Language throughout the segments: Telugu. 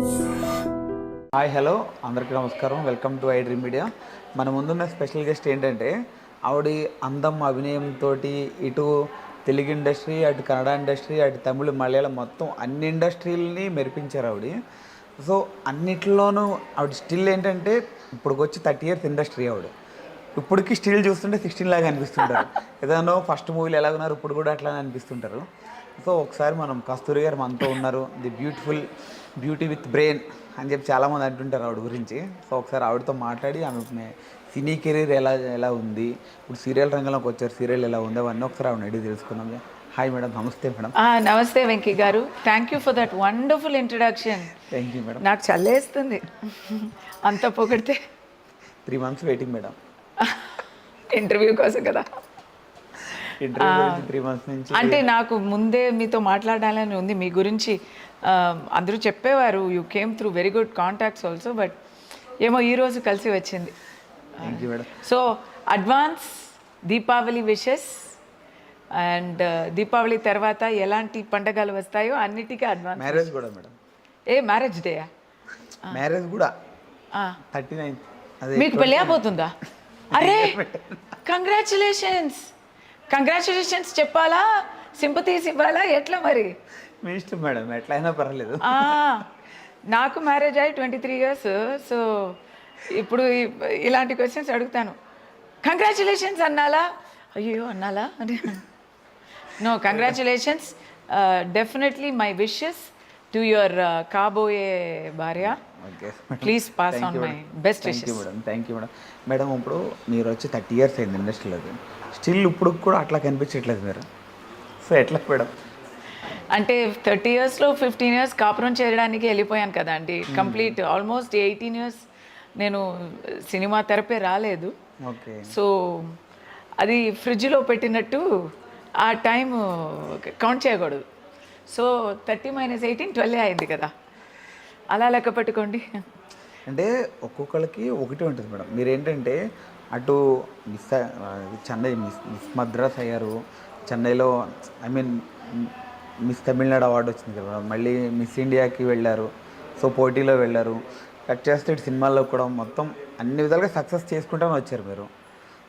హాయ్ హలో అందరికీ నమస్కారం. Welcome to I dream media. మన ముందున్న స్పెషల్ గెస్ట్ ఏంటంటే ఆవిడ అందం అభినయంతో ఇటు తెలుగు ఇండస్ట్రీ, అటు కన్నడ ఇండస్ట్రీ, అటు తమిళ, మలయాళం మొత్తం అన్ని ఇండస్ట్రీలని మెరిపించారు ఆవిడ. సో అన్నిట్లోనూ ఆవిడ స్టిల్ ఏంటంటే ఇప్పటికొచ్చి 30 years ఇండస్ట్రీ ఆవిడ. ఇప్పటికి స్టిల్ చూస్తుంటే 16 లాగా అనిపిస్తుంటారు. ఏదైనా ఫస్ట్ మూవీలు ఎలా ఉన్నారు ఇప్పుడు కూడా అట్లానే అనిపిస్తుంటారు. సో ఒకసారి మనం కస్తూరి గారు మనతో ఉన్నారు, ది బ్యూటీ విత్ బ్రెయిన్ అని చెప్పి చాలామంది అంటుంటారు ఆవిడ గురించి. సో ఒకసారి ఆవిడతో మాట్లాడి ఆమె సినీ కెరీర్ ఎలా ఉంది, ఇప్పుడు సీరియల్ రంగంలోకి వచ్చారు, సీరియల్ ఎలా ఉంది, అవన్నీ ఒకసారి ఆవిడ అడిగి తెలుసుకుందాం. Hi madam. నమస్తే మేడం. నమస్తే వెంకీ గారు, thank you for that wonderful introduction. Thank you madam. నాకు చల్లేస్తుంది అంత పొగిడితే. 3 months వెయిటింగ్ మేడం, ఇంటర్వ్యూ కోసం కదా. ఇంటర్వ్యూ 3 months నుంచి. అంటే నాకు ముందే మీతో మాట్లాడాలని ఉంది మీ గురించి. అందరూ చెప్పేవారు you came through very good contacts also, but ఏమో ఈరోజు కలిసి వచ్చింది. Thank you madam. So advance Deepavali wishes. And Deepavali తర్వాత ఎలాంటి పండగలు వస్తాయో అన్నిటికీ అడ్వాన్స్. మ్యారేజ్ కూడా మేడం. మ్యారేజ్ డేయా? మ్యారేజ్ కూడా 39th. అదే మీకు పెళ్ళి అయిపోతుందా? అరే కంగ్రాచులేషన్స్ చెప్పాలా, సింపతీస్ ఇవ్వాలా, ఎట్లా మరి? మీ ఇష్టం మేడం, ఎట్లయినా పర్వాలేదు. నాకు మ్యారేజ్ అయ్యి 23 years. సో ఇప్పుడు ఇలాంటి క్వశ్చన్స్ అడుగుతాను. కంగ్రాచులేషన్స్ అన్నాలా? అయ్యో అన్నాలా అని. No, congratulations. Definitely my wishes to your కాబోయే భార్య. Please pass on my best wishes. Thank you madam. Madam ఇప్పుడు మీరు వచ్చి 30 years అయింది ఇండస్ట్రీలోకి, స్టిల్ ఇప్పుడు కూడా అట్లా కనిపించట్లేదు మీరు. సో ఎట్లా మేడం? అంటే 30 yearsలో 15 years కాపురం చేయడానికి వెళ్ళిపోయాను కదా అండి. కంప్లీట్ ఆల్మోస్ట్ 18 years నేను సినిమా తెరపే రాలేదు. ఓకే. సో అది ఫ్రిడ్జ్లో పెట్టినట్టు ఆ టైం కౌంట్ చేయకూడదు. సో 30 - 18 12 అయింది కదా, అలా లెక్క పెట్టుకోండి. అంటే ఒక్కొక్కరికి ఒకటి ఉంటుంది మేడం. మీరేంటంటే అటు చెన్నై మిస్ మద్రాస్ అయ్యారు, చెన్నైలో మిస్ తమిళనాడు అవార్డు వచ్చింది కదా, మళ్ళీ మిస్ ఇండియాకి వెళ్ళారు. సో పోటీలో వెళ్ళారు, కట్ చేస్తే ఇటు సినిమాల్లో కూడా మొత్తం అన్ని విధాలుగా సక్సెస్ చేసుకుంటామని వచ్చారు మీరు.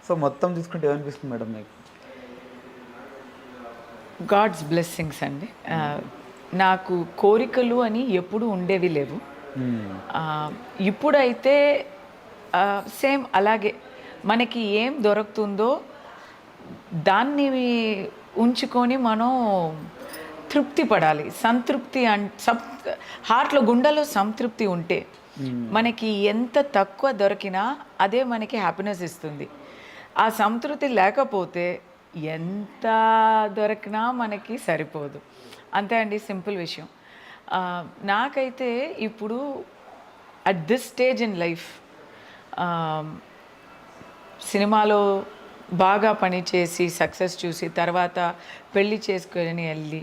సో మొత్తం చూసుకుంటే ఏమనిపిస్తుంది మేడం మీకు? గాడ్స్ బ్లెస్సింగ్స్ అండి. నాకు కోరికలు అని ఎప్పుడు ఉండేవి లేవు. ఇప్పుడైతే సేమ్ అలాగే మనకి ఏం దొరుకుతుందో దాన్ని ఉంచుకొని మనం తృప్తి పడాలి. సంతృప్తి హార్ట్లో గుండెలో సంతృప్తి ఉంటే మనకి ఎంత తక్కువ దొరికినా అదే మనకి హ్యాపీనెస్ ఇస్తుంది. ఆ సంతృప్తి లేకపోతే ఎంత దొరికినా మనకి సరిపోదు. అంతే అండి, సింపుల్ విషయం. నాకైతే ఇప్పుడు at this stage in life సినిమాలో బాగా పనిచేసి సక్సెస్ చూసి తర్వాత పెళ్ళి చేసుకొని వెళ్ళి,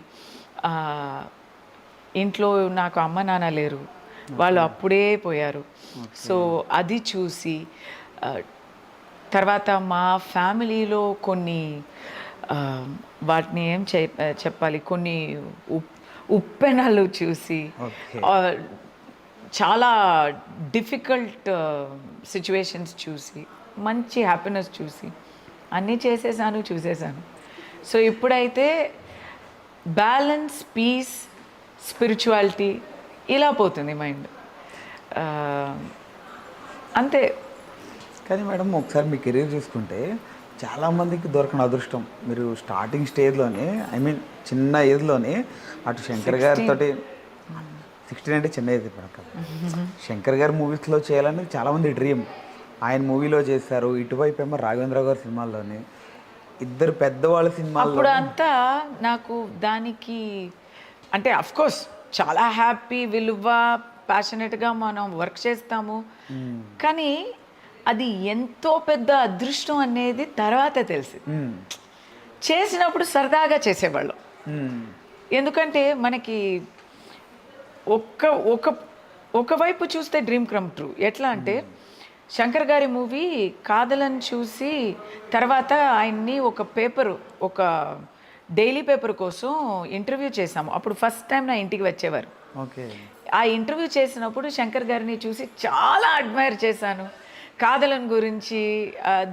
ఇంట్లో నాకు అమ్మ నాన్న లేరు, వాళ్ళు అప్పుడే పోయారు. సో అది చూసి తర్వాత మా ఫ్యామిలీలో కొన్ని వాటిని ఏం చెప్పాలి, కొన్ని ఉప్పెనలు చూసి, చాలా డిఫికల్ట్ సిచ్యువేషన్స్ చూసి, మంచి హ్యాపీనెస్ చూసి అన్నీ చూసేసాను. సో ఇప్పుడైతే బ్యాలెన్స్, పీస్, స్పిరిచువాలిటీ ఇలా పోతుంది మైండ్, అంతే. కానీ మేడం ఒకసారి మీ కెరీర్ చూసుకుంటే చాలామందికి దొరకని అదృష్టం. మీరు స్టార్టింగ్ స్టేజ్లోనే చిన్న ఏజ్లోనే అటు శంకర్ గారితో 16 అంటే చిన్న ఏజ్ కదా, శంకర్ గారి మూవీస్లో చేయాలని చాలామంది డ్రీమ్. ఆయన మూవీలో చేశారు. ఇటువైపు ఏమో రాఘవేంద్ర గారి సినిమాల్లోనే, ఇద్దరు పెద్దవాళ్ళ సినిమాల్లో. అప్పుడు అంతా నాకు దానికి అంటే అఫ్కోర్స్ చాలా హ్యాపీ, విలువ, ప్యాషనెట్గా మనం వర్క్ చేస్తాము. కానీ అది ఎంతో పెద్ద అదృష్టం అనేది తర్వాత తెలిసి, చేసినప్పుడు సరదాగా చేసేవాళ్ళం. ఎందుకంటే మనకి ఒకవైపు చూస్తే డ్రీమ్ కమ్ ట్రూ. ఎట్లా అంటే శంకర్ గారి మూవీ కాదలని చూసి తర్వాత ఆయన్ని ఒక డైలీ పేపర్ కోసం ఇంటర్వ్యూ చేశాము. అప్పుడు ఫస్ట్ టైం నా ఇంటికి వచ్చేవారు. ఓకే. ఆ ఇంటర్వ్యూ చేసినప్పుడు శంకర్ గారిని చూసి చాలా అడ్మైర్ చేశాను. కాదలన్ గురించి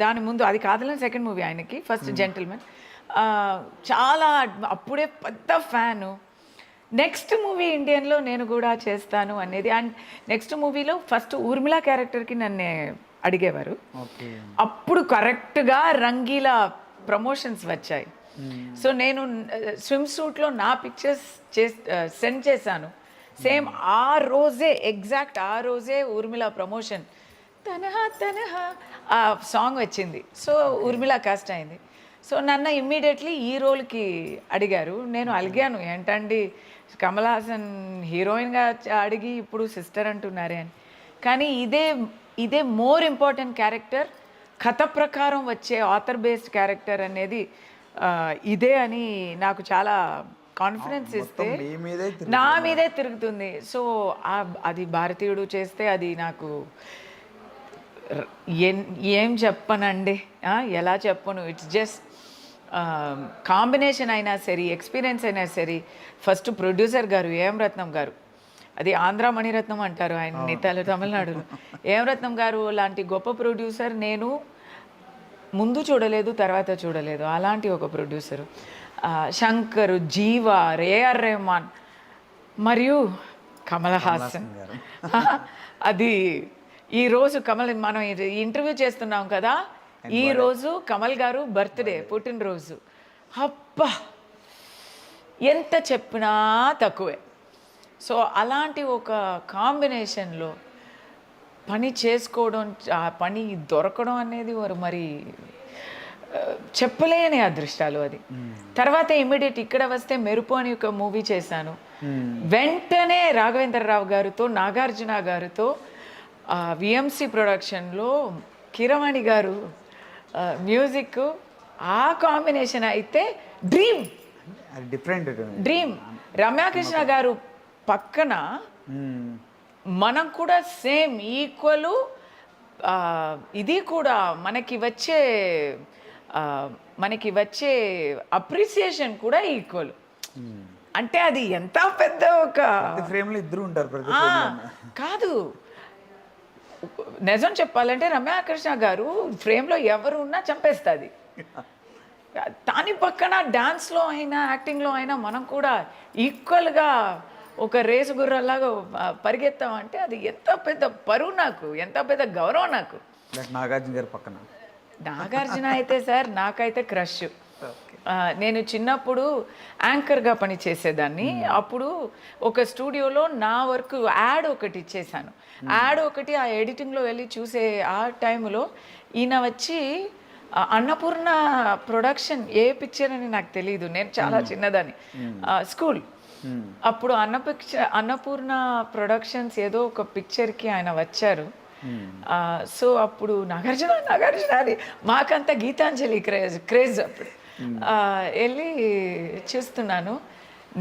దాని ముందు అది కాదలన్ సెకండ్ మూవీ ఆయనకి, ఫస్ట్ జెంటిల్మెన్. చాలా అప్పుడే పెద్ద ఫ్యాను. నెక్స్ట్ మూవీ ఇండియన్లో నేను కూడా చేస్తాను అనేది. అండ్ నెక్స్ట్ మూవీలో ఫస్ట్ ఊర్మిళ క్యారెక్టర్కి నన్ను అడిగేవారు. అప్పుడు కరెక్ట్గా రంగీలా ప్రమోషన్స్ వచ్చాయి. సో నేను స్విమ్ సూట్లో నా పిక్చర్స్ సెండ్ చేశాను. సేమ్ ఆ రోజే, ఎగ్జాక్ట్ ఆ రోజే ఊర్మిళ ప్రమోషన్ తనహా తనహా ఆ సాంగ్ వచ్చింది. సో ఊర్మిళ కాస్ట్ అయింది. సో నన్ను ఇమ్మీడియట్లీ ఈ రోల్కి అడిగారు. నేను అలిగాను, ఏంటండి కమల్ హాసన్ హీరోయిన్గా అడిగి ఇప్పుడు సిస్టర్ అంటున్నారే అని. కానీ ఇదే మోర్ ఇంపార్టెంట్ క్యారెక్టర్, కథ ప్రకారం వచ్చే ఆథర్ బేస్డ్ క్యారెక్టర్ అనేది ఇదే అని నాకు చాలా కాన్ఫిడెన్స్ ఇస్తే నా మీదే తిరుగుతుంది. సో అది భారతీయుడు చేస్తే అది నాకు ఏం చెప్పనండి, ఎలా చెప్పను. ఇట్స్ జస్ట్ కాంబినేషన్ అయినా సరే, ఎక్స్పీరియన్స్ అయినా సరే. ఫస్ట్ ప్రొడ్యూసర్ గారు ఏఎం రత్నం గారు, అది ఆంధ్ర మణిరత్నం అంటారు ఆయన్ని తమిళనాడులో. ఏఎం రత్నం గారు లాంటి గొప్ప ప్రొడ్యూసర్ నేను ముందు చూడలేదు, తర్వాత చూడలేదు. అలాంటి ఒక ప్రొడ్యూసరు. శంకర్, జీవా, ఏఆర్ రెహమాన్ మరియు కమల్ హాసన్. అది ఈరోజు మనం ఇంటర్వ్యూ చేస్తున్నాం కదా, ఈరోజు కమల్ గారు బర్త్డే, పుట్టినరోజు. అబ్బా ఎంత చెప్పినా తక్కువే. సో అలాంటి ఒక కాంబినేషన్లో పని చేసుకోవడం, ఆ పని దొరకడం అనేది మరి చెప్పలేని అదృష్టాలు అది. తర్వాత ఇమ్మీడియట్ ఇక్కడ వస్తే మెరుపు అని ఒక మూవీ చేశాను. వెంటనే రాఘవేంద్రరావు గారితో, నాగార్జున గారితో విఎంసి ప్రొడక్షన్లో కిరవాణి గారు మ్యూజిక్, ఆ కాంబినేషన్ అయితే డ్రీమ్. డ్రీమ్. రమ్యాకృష్ణ గారు పక్కన మనం కూడా సేమ్ ఈక్వల్. ఇది కూడా మనకి వచ్చే అప్రిసియేషన్ కూడా ఈక్వల్. అంటే అది ఎంత పెద్ద ఒక ఫ్రేమ్లో ఇద్దరు ఉంటారు కాదు. నిజం చెప్పాలంటే రమ్యాకృష్ణ గారు ఫ్రేమ్లో ఎవరు ఉన్నా చంపేస్తుంది. దాని పక్కన డాన్స్లో అయినా, యాక్టింగ్లో అయినా మనం కూడా ఈక్వల్గా ఒక రేసు గుర్రలాగా పరిగెత్తామంటే అది ఎంత పెద్ద పరువు నాకు, ఎంత పెద్ద గౌరవం నాకు. నాగార్జున గారి పక్కన నాగార్జున అయితే సార్ నాకైతే క్రష్. నేను చిన్నప్పుడు యాంకర్గా పని చేసేదాన్ని. అప్పుడు ఒక స్టూడియోలో నా వర్క్ యాడ్ ఒకటి ఇచ్చేసాను. యాడ్ ఒకటి ఆ ఎడిటింగ్లో వెళ్ళి చూసే ఆ టైంలో ఈయన వచ్చి అన్నపూర్ణ ప్రొడక్షన్, ఏ పిక్చర్ అని నాకు తెలియదు, నేను చాలా చిన్నదాన్ని, స్కూల్. అప్పుడు అన్నపూర్ణ ప్రొడక్షన్స్ ఏదో ఒక పిక్చర్కి ఆయన వచ్చారు. సో అప్పుడు నాగార్జున అని మాకంతా గీతాంజలి క్రేజ్ అప్పుడు. వెళ్ళి చూస్తున్నాను.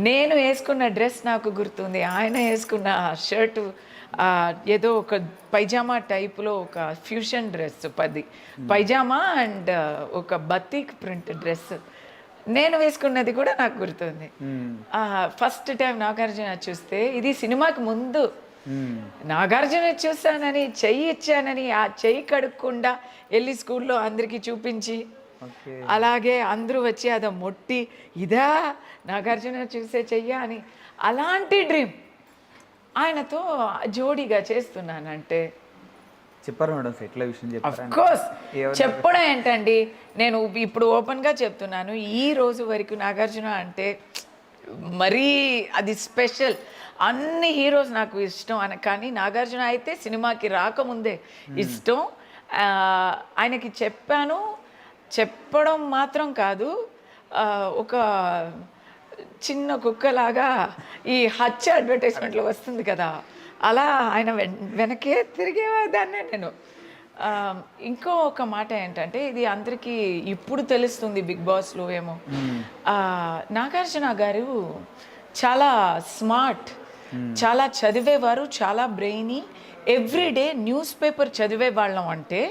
నేను వేసుకున్న డ్రెస్ నాకు గుర్తుంది, ఆయన వేసుకున్న షర్టు ఏదో ఒక పైజామా టైప్లో ఒక ఫ్యూషన్ డ్రెస్, పైజామా అండ్ ఒక బతీక్ ప్రింట్ డ్రెస్ నేను వేసుకున్నది కూడా నాకు గుర్తుంది. ఫస్ట్ టైం నాగార్జున చూస్తే, ఇది సినిమాకి ముందు నాగార్జున చూస్తానని చెయ్యి ఇచ్చానని ఆ చెయ్యి కడుక్కుండా వెళ్ళి స్కూల్లో అందరికీ చూపించి, అలాగే అందరూ వచ్చి అదో మొట్టి, ఇదా నాగార్జున చూసే చెయ్యా అని. అలాంటి డ్రీమ్ ఆయనతో జోడీగా చేస్తున్నానంటే చెప్పారు మేడం, సెట్ల విషయం చెప్పారు. కోర్స్ చెప్పడం ఏంటండి, నేను ఇప్పుడు ఓపెన్గా చెప్తున్నాను. ఈ రోజు వరకు నాగార్జున అంటే మరీ అది స్పెషల్. అన్ని హీరోస్ నాకు ఇష్టం కానీ నాగార్జున అయితే సినిమాకి రాకముందే ఇష్టం. ఆయనకి చెప్పడం మాత్రం కాదు, ఒక చిన్న కుక్కలాగా ఈ హత్య అడ్వర్టైజ్మెంట్లో వస్తుంది కదా, అలా ఆయన వెనకే తిరిగేదాన్నే నేను. ఇంకో ఒక మాట ఏంటంటే, ఇది అందరికీ ఇప్పుడు తెలుస్తుంది బిగ్ బాస్లో ఏమో, నాగార్జున గారు చాలా స్మార్ట్, చాలా చదివేవారు, చాలా బ్రెయినీ. ఎవ్రీడే న్యూస్ పేపర్ చదివే వాళ్ళం. అంటే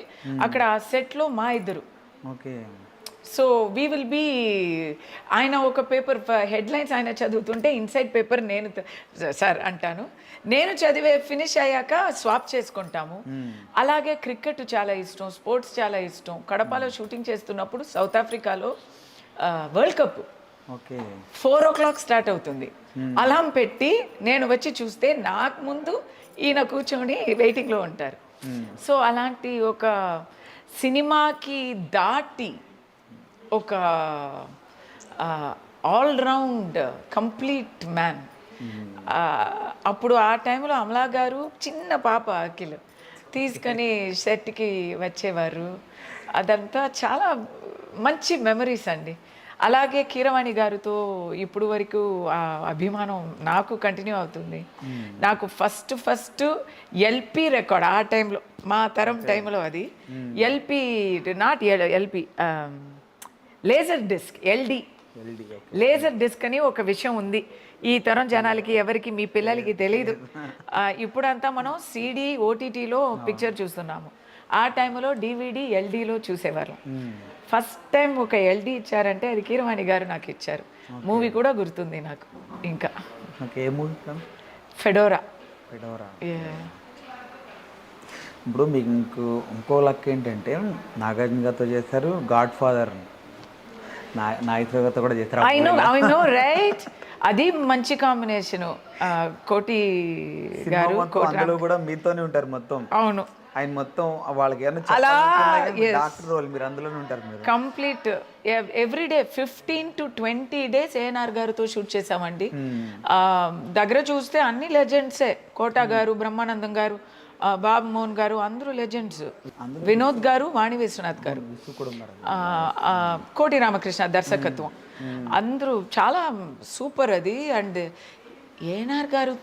అక్కడ ఆ సెట్లో మా ఇద్దరు సో వీ విల్ బీ ఆయన ఒక పేపర్ హెడ్లైన్స్ ఆయన చదువుతుంటే ఇన్సైడ్ పేపర్ నేను సార్ అంటాను, నేను చదివే ఫినిష్ అయ్యాక స్వాప్ చేసుకుంటాము. అలాగే క్రికెట్ చాలా ఇష్టం, స్పోర్ట్స్ చాలా ఇష్టం. కడపలో షూటింగ్ చేస్తున్నప్పుడు సౌత్ ఆఫ్రికాలో world cup okay 4 o'clock start అవుతుంది. అలారం పెట్టి నేను వచ్చి చూస్తే నాకు ముందు ఈయన కూర్చొని వెయిటింగ్లో ఉంటారు. సో అలాంటి ఒక సినిమాకి దాటి ఒక ఆల్రౌండ్ కంప్లీట్ మ్యాన్. అప్పుడు ఆ టైంలో అమలా గారు చిన్న పాప అఖిల్ తీసుకొని సెట్కి వచ్చేవారు. అదంతా చాలా మంచి మెమరీస్ అండి. అలాగే కీరవాణి గారితో ఇప్పుడు వరకు ఆ అభిమానం నాకు కంటిన్యూ అవుతుంది. నాకు ఫస్ట్ ఎల్పి రికార్డ్ ఆ టైంలో, మా తరం టైంలో అది LP, not LP, laser disc, LD laser disc అని ఒక విషయం ఉంది. ఈ తరం జనాలకి ఎవరికి, మీ పిల్లలకి తెలియదు. ఇప్పుడంతా మనం సిడి ఓటీటీలో పిక్చర్ చూస్తున్నాము. ఆ టైంలో డివిడి ఎల్డీలో చూసేవారు. ఫస్ట్ టైం ఒక ఎల్డీ ఇచ్చారంటే అది కీరవాణి గారు నాకు ఇచ్చారు. మూవీ కూడా గుర్తుంది నాకు. ఇంకా ఏ మూవీ? ఫెడోరా. ఇప్పుడు మీకు ఇంకో లక్ ఏంటంటే నాగార్జున గారితో చేశారు, గాడ్ ఫాదర్ నాగేశ్వర గారితో కూడా చేశారు. I know right. అది మంచి కాంబినేషను. కోటి గారు అందులో కూడా మీతోనే ఉంటారు మొత్తం. అవును, ఆయన మొత్తం వాళ్ళకి అలా డాక్టర్ రోల్ మీరు అందులోనే ఉంటారు. మీరు complete everyday 15 to 20 days ANR గారితో షూట్ చేసామండి. దగ్గర చూస్తే అన్ని లెజెండ్సే. కోట గారు, బ్రహ్మానందం గారు, బాబు మోహన్ గారు, అందరూ లెజెండ్స్. వినోద్ గారు, వాణి విశ్వనాథ్ గారు, కోటి రామకృష్ణ దర్శకత్వం, అందరూ చాలా సూపర్ అది. అండ్ ఏఎన్ఆర్ గారు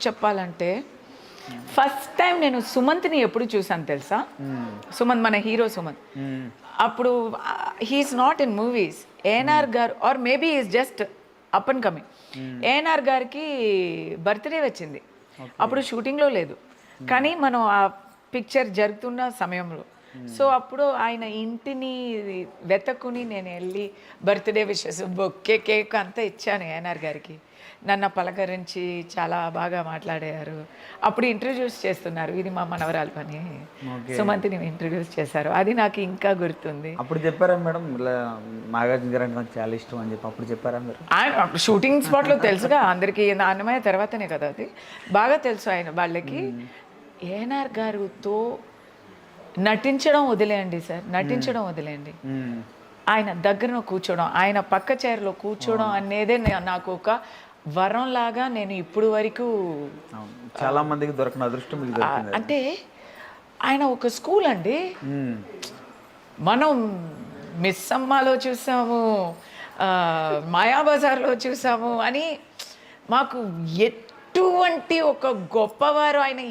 చెప్పాలంటే ఫస్ట్ టైం నేను సుమంత్ని ఎప్పుడు చూసాను తెలుసా? సుమంత్, మన హీరో సుమంత్. అప్పుడు he is not in movies. ANR garu, or maybe is just up and coming. ANR గారికి బర్త్డే వచ్చింది. అప్పుడు షూటింగ్లో లేదు, కానీ మనం ఆ పిక్చర్ జరుగుతున్న సమయంలో. సో అప్పుడు ఆయన ఇంటిని వెతకుని నేను వెళ్ళి బర్త్డే విషెస్, బొక్కే, కేక్ అంతా ఇచ్చాను ఏఎన్ఆర్ గారికి. నన్ను పలకరించి చాలా బాగా మాట్లాడారు. అప్పుడు ఇంట్రడ్యూస్ చేస్తున్నారు, ఇది మా మనవరాలు పని, సుమంతిని ఇంట్రడ్యూస్ చేశారు. అది నాకు ఇంకా గుర్తుంది. అప్పుడు చెప్పారా మేడం ఇలా నాగార్జున గారు అంటే నాకు చాలా ఇష్టం అని చెప్పి అప్పుడు చెప్పారా మీరు? ఆయన షూటింగ్ స్పాట్లో తెలుసుగా అందరికీ, అన్నమయ్య తర్వాతనే కదా అది, బాగా తెలుసు ఆయన వాళ్ళకి. ఏఎన్ఆర్ గారితో నటించడం వదిలేయండి సార్, నటించడం వదిలేయండి, ఆయన దగ్గర కూర్చోవడం, ఆయన పక్క చైర్లో కూర్చోవడం అనేదే నాకు ఒక వరం లాగా. నేను ఇప్పుడు వరకు చాలా మందికి దొరకని అదృష్టం. అంటే ఆయన ఒక స్కూల్ అండి. మనం మిస్ అమ్మలో చూసాము, మాయాబజార్లో చూసాము అని, మాకు ఎటువంటి ఒక గొప్పవారు ఆయన.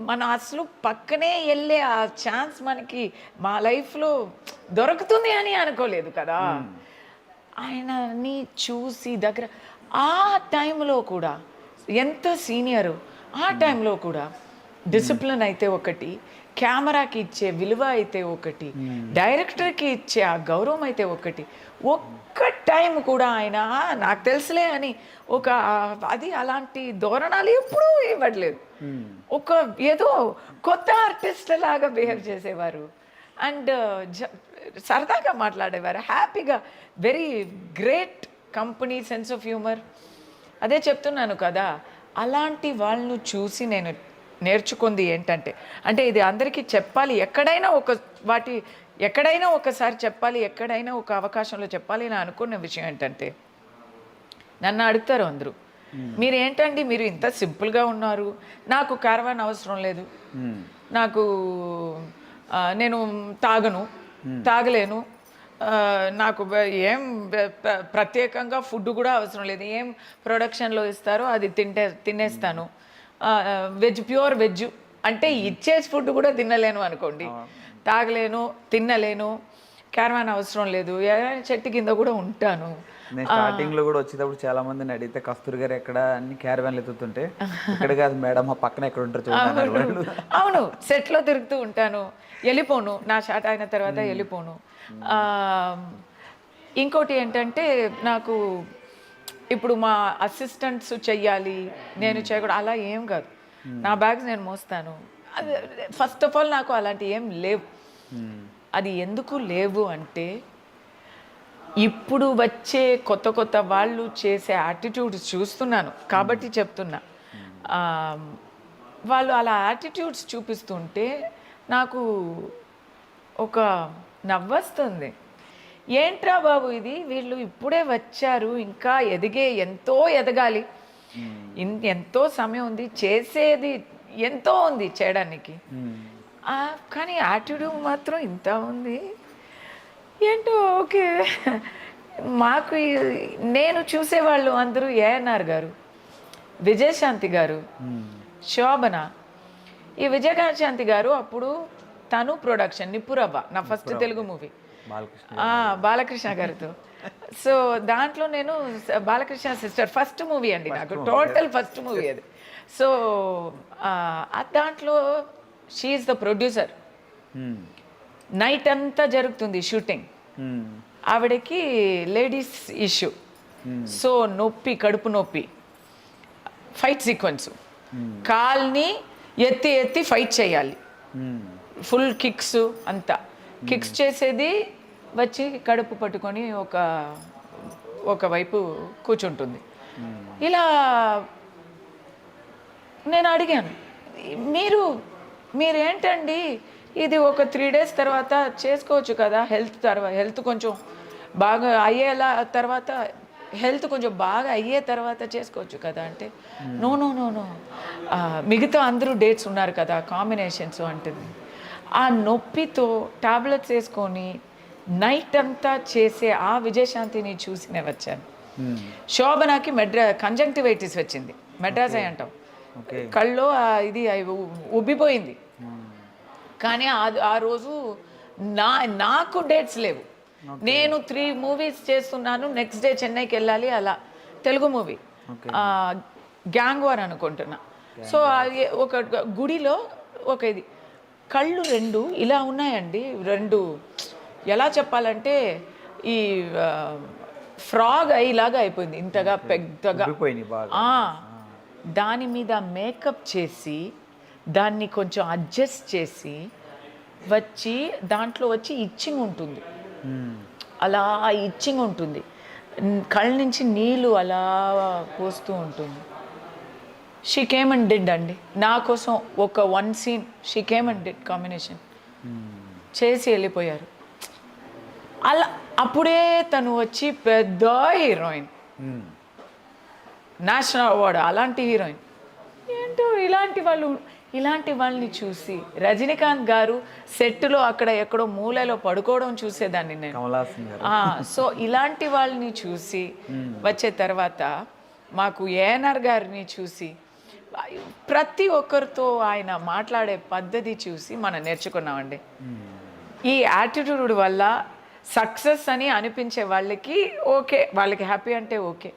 మనం అసలు పక్కనే వెళ్ళే ఆ ఛాన్స్ మనకి మా లైఫ్లో దొరుకుతుంది అని అనుకోలేదు కదా. ఆయనని చూసి దగ్గర, ఆ టైంలో కూడా ఎంత సీనియరు, ఆ టైంలో కూడా డిసిప్లిన్ అయితే ఒకటి, కెమెరాకి ఇచ్చే విలువ అయితే ఒకటి, డైరెక్టర్కి ఇచ్చే ఆ గౌరవం అయితే ఒకటి. ఒక్క టైం కూడా ఆయన నాకు తెలుసులే అని ఒక అది అలాంటి ధోరణాలు ఎప్పుడూ ఇవ్వట్లేదు. ఒక ఏదో కొత్త ఆర్టిస్ట్ లాగా బిహేవ్ చేసేవారు. అండ్ సరదాగా మాట్లాడేవారు, హ్యాపీగా. Very great company, sense of humour. అదే చెప్తున్నాను కదా, అలాంటి వాళ్ళను చూసి నేను నేర్చుకుంది ఏంటంటే, అంటే ఇది అందరికీ చెప్పాలి, ఎక్కడైనా ఒకసారి చెప్పాలి, ఎక్కడైనా ఒక అవకాశంలో చెప్పాలి అని అనుకున్న విషయం ఏంటంటే, నన్ను అడుగుతారు అందరూ, మీరు ఏంటండి మీరు ఇంత సింపుల్గా ఉన్నారు, నాకు క్యారవాన్ అవసరం లేదు, నాకు నేను తాగలేను, నాకు ఏం ప్రత్యేకంగా ఫుడ్ కూడా అవసరం లేదు, ఏం ప్రొడక్షన్లో ఇస్తారో అది తినేస్తాను, ప్యూర్ వెజ్ అంటే ఇచ్చేసి ఫుడ్ కూడా తినలేను అనుకోండి, తాగలేను, తినలేను, క్యారవాన్ అవసరం లేదు, చెట్టు కింద కూడా ఉంటాను, నేను స్టార్టింగ్ లో కూడా వచ్చేటప్పుడు చాలా మందిని అడిగితే కస్తూరి గారు ఎక్కడ అన్ని క్యారవాన్లు ఎత్తుతుంటే ఇక్కడ కాదు మేడం మా పక్కన ఎక్కడ ఉంటారు చూడండి వాళ్ళు. అవును, సెట్లో తిరుగుతూ ఉంటాను, వెళ్ళిపోను, నా షాట్ అయిన తర్వాత వెళ్ళిపోను. ఆ, ఇంకోటి ఏంటంటే నాకు ఇప్పుడు మా అసిస్టెంట్స్ చెయ్యాలి, నేను చేయకూడదు అలా ఏం కాదు. నా బ్యాగ్స్ నేను మోస్తాను. ఫస్ట్ ఆఫ్ ఆల్ నాకు అలాంటి ఏం లేవు. అది ఎందుకు లేవు అంటే ఇప్పుడు వచ్చే కొత్త కొత్త వాళ్ళు చేసే యాటిట్యూడ్స్ చూస్తున్నాను కాబట్టి చెప్తున్నా. వాళ్ళు అలా యాటిట్యూడ్స్ చూపిస్తుంటే నాకు ఒక నవ్వొస్తుంది. ఏంట్రా బాబు ఇది, వీళ్ళు ఇప్పుడే వచ్చారు, ఇంకా ఎంతో ఎదగాలి, ఎంతో సమయం ఉంది, చేసేది ఎంతో ఉంది చేయడానికి, కానీ యాటిట్యూడ్ మాత్రం ఇంత ఉంది ఏంటో. ఓకే, మాకు నేను చూసేవాళ్ళు అందరూ ఏఎన్ఆర్ గారు, విజయశాంతి గారు, శోభన. ఈ విజయశాంతి గారు అప్పుడు తను ప్రొడక్షన్ నిప్పురవ్వ, నా ఫస్ట్ తెలుగు మూవీ బాలకృష్ణ గారితో. సో దాంట్లో నేను బాలకృష్ణ సిస్టర్ ఫస్ట్ మూవీ అండి నాకు, టోటల్ ఫస్ట్ మూవీ అది. సో దాంట్లో షీఈస్ ద ప్రొడ్యూసర్. నైట్ అంతా జరుగుతుంది షూటింగ్. ఆవిడకి లేడీస్ ఇష్యూ, సో నొప్పి, కడుపు నొప్పి, ఫైట్ సీక్వెన్స్, కాల్ని ఎత్తి ఎత్తి ఫైట్ చేయాలి, ఫుల్ కిక్స్ అంతా. కిక్స్ చేసేది వచ్చి కడుపు పట్టుకొని ఒకవైపు కూర్చుంటుంది. ఇలా నేను అడిగాను, మీరేంటండి ఇది ఒక 3 days తర్వాత చేసుకోవచ్చు కదా, హెల్త్ కొంచెం బాగా అయ్యేలా తర్వాత, హెల్త్ కొంచెం బాగా అయ్యే తర్వాత చేసుకోవచ్చు కదా అంటే, నో నో నో నో మిగతా అందరూ డేట్స్ ఉన్నారు కదా, కాంబినేషన్స్ అంటుంది. ఆ నొప్పితో టాబ్లెట్స్ వేసుకొని నైట్ అంతా చేసే ఆ విజయశాంతిని చూసినే వచ్చాను. శోభనకి కంజంక్టివైటిస్ వచ్చింది, మెడ్రాస్ అయి అంటాం, కళ్ళు ఇది ఉబ్బిపోయింది. కానీ ఆ రోజు నాకు డేట్స్ లేవు. నేను 3 movies చేస్తున్నాను, నెక్స్ట్ డే చెన్నైకి వెళ్ళాలి. అలా తెలుగు మూవీ గ్యాంగ్ వార్ అనుకుంటున్నా. సో ఒక గుడిలో ఒక ఇది కళ్ళు 2 ఇలా ఉన్నాయండి, 2 ఎలా చెప్పాలంటే ఈ ఫ్రాగ్ ఇలాగా అయిపోయింది, ఇంతగా పెద్దగా. దాని మీద మేకప్ చేసి దాన్ని కొంచెం అడ్జస్ట్ చేసి దాంట్లో వచ్చి ఇచ్చింగ్ ఉంటుంది, అలా ఇచ్చింగ్ ఉంటుంది, కళ్ళ నుంచి నీళ్ళు అలా పోస్తూ ఉంటుంది. షీ కేమ్ అండ్ డిడ్ అండి నా కోసం ఒక 1 scene, she came and did combination చేసి వెళ్ళిపోయారు. అలా అప్పుడే తను వచ్చి పెద్ద హీరోయిన్, నేషనల్ అవార్డు, అలాంటి హీరోయిన్. ఏంటో ఇలాంటి వాళ్ళని చూసి రజనీకాంత్ గారు సెట్లో అక్కడ ఎక్కడో మూలలో పడుకోవడం చూసేదాన్ని నేను. సో ఇలాంటి వాళ్ళని చూసి వచ్చే తర్వాత మాకు ఏఎన్ఆర్ గారిని చూసి ప్రతి ఒక్కరితో ఆయన మాట్లాడే పద్ధతి చూసి మనం నేర్చుకున్నామండి. ఈ యాటిట్యూడ్ వల్ల సక్సెస్ అని అనిపించే వాళ్ళకి ఓకే, వాళ్ళకి హ్యాపీ అంటే ఓకే.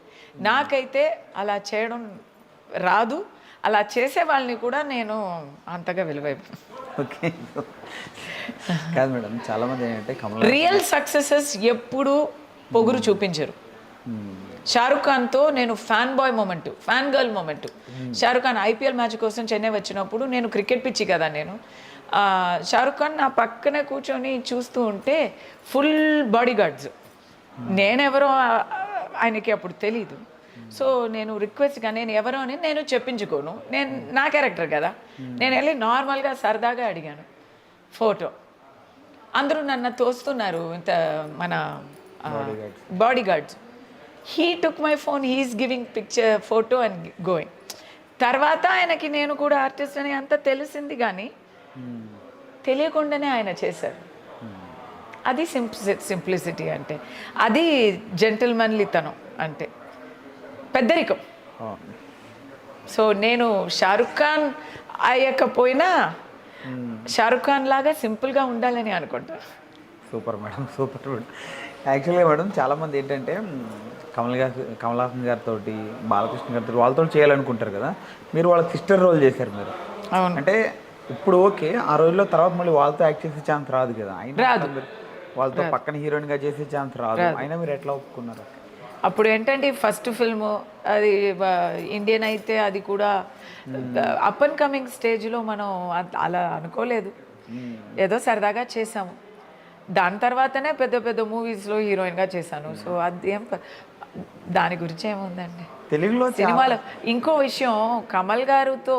నాకైతే అలా చేయడం రాదు, అలా చేసే వాళ్ళని కూడా నేను అంతగా ఓకే కాదు మేడం, చాలా మంది ఏంటంటే రియల్ సక్సెసెస్ ఎప్పుడు పొగురు చూపించరు. షారుఖ్ ఖాన్తో నేను fan girl moment. Shahrukh Khan IPL match కోసం చెన్నై వచ్చినప్పుడు, నేను క్రికెట్ పిచ్చి కదా నేను, షారుఖ్ ఖాన్ నా పక్కనే కూర్చొని చూస్తూ ఉంటే ఫుల్ బాడీ గార్డ్స్, నేనెవరో ఆయనకి అప్పుడు తెలీదు. సో నేను రిక్వెస్ట్గా నేను ఎవరో అని నేను చెప్పించుకోను, నేను నా క్యారెక్టర్ కదా, నేను వెళ్ళి నార్మల్గా సరదాగా అడిగాను ఫోటో. అందరూ నన్ను తోస్తున్నారు, ఇంత మన bodyguards. He took my phone, he's giving picture photo and going. తర్వాత ఆయనకి నేను కూడా ఆర్టిస్ట్ అని అంతా తెలిసింది, కానీ తెలియకుండానే ఆయన చేశారు. అది సింప్లిసిటీ అంటే, అది జెంటిల్మన్లీతనం అంటే, పెద్దరికం. సో నేను షారుఖ్ ఖాన్ అయ్యకపోయినా షారుఖ్ ఖాన్ లాగా సింపుల్గా ఉండాలని అనుకుంటా. Super madam, super. యాక్చువల్గా మేడం చాలామంది ఏంటంటే కమల్ హాసన్ గారితో బాలకృష్ణ గారితో వాళ్ళతో చేయాలనుకుంటారు కదా, మీరు వాళ్ళ సిస్టర్ రోల్ చేశారు మీరు. అవును. అంటే ఇప్పుడు ఓకే, ఆ రోజుల్లో తర్వాత మళ్ళీ వాళ్ళతో యాక్ట్ చేసే ఛాన్స్ రాదు కదా, అయినా రాదు. మీరు వాళ్ళతో పక్కన హీరోయిన్గా చేసే ఛాన్స్ రాదు, అయినా మీరు ఎట్లా ఒప్పుకున్నారు? అప్పుడు ఏంటంటే ఫస్ట్ ఫిల్ము అది ఇండియన్ అయితే అది కూడా అప్ అండ్ కమింగ్ స్టేజ్లో మనం అలా అనుకోలేదు, ఏదో సరదాగా చేసాము. దాని తర్వాతనే పెద్ద పెద్ద మూవీస్లో హీరోయిన్గా చేశాను. సో అది దాని గురించి ఏముందండి తెలుగులో సినిమాలో. ఇంకో విషయం, కమల్ గారితో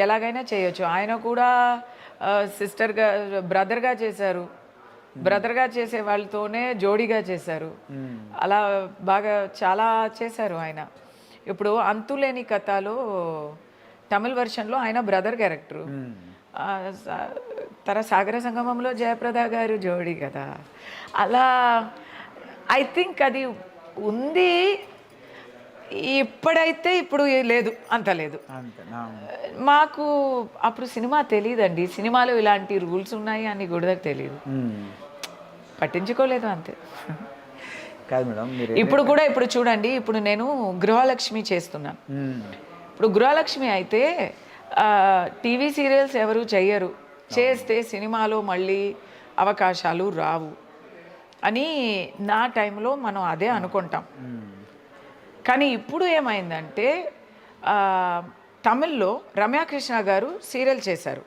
ఎలాగైనా చేయొచ్చు. ఆయన కూడా సిస్టర్గా బ్రదర్గా చేశారు, బ్రదర్గా చేసే వాళ్ళతోనే జోడీగా చేశారు. అలా బాగా చాలా చేశారు ఆయన. ఇప్పుడు అంతులేని కథలో తమిళ్ వెర్షన్లో ఆయన బ్రదర్ క్యారెక్టరు, సాగర సంగమంలో జయప్రద గారు జోడీ కదా. అలా ఐ థింక్ అది ఉంది. ఇప్పుడైతే ఇప్పుడు లేదు, అంత లేదు. మాకు అప్పుడు సినిమా తెలియదండి, సినిమాలో ఇలాంటి రూల్స్ ఉన్నాయి అని కూడా తెలియదు, పట్టించుకోలేదు అంతే. కాదు మేడం, ఇప్పుడు చూడండి, ఇప్పుడు నేను గృహలక్ష్మి చేస్తున్నాను. ఇప్పుడు గృహలక్ష్మి అయితే టీవీ సీరియల్స్ ఎవరు చెయ్యరు, చేస్తే సినిమాలో మళ్ళీ అవకాశాలు రావు అని నా టైంలో మనం అదే అనుకుంటాం. కానీ ఇప్పుడు ఏమైందంటే తమిళ్లో రమ్యాకృష్ణ గారు సీరియల్ చేశారు,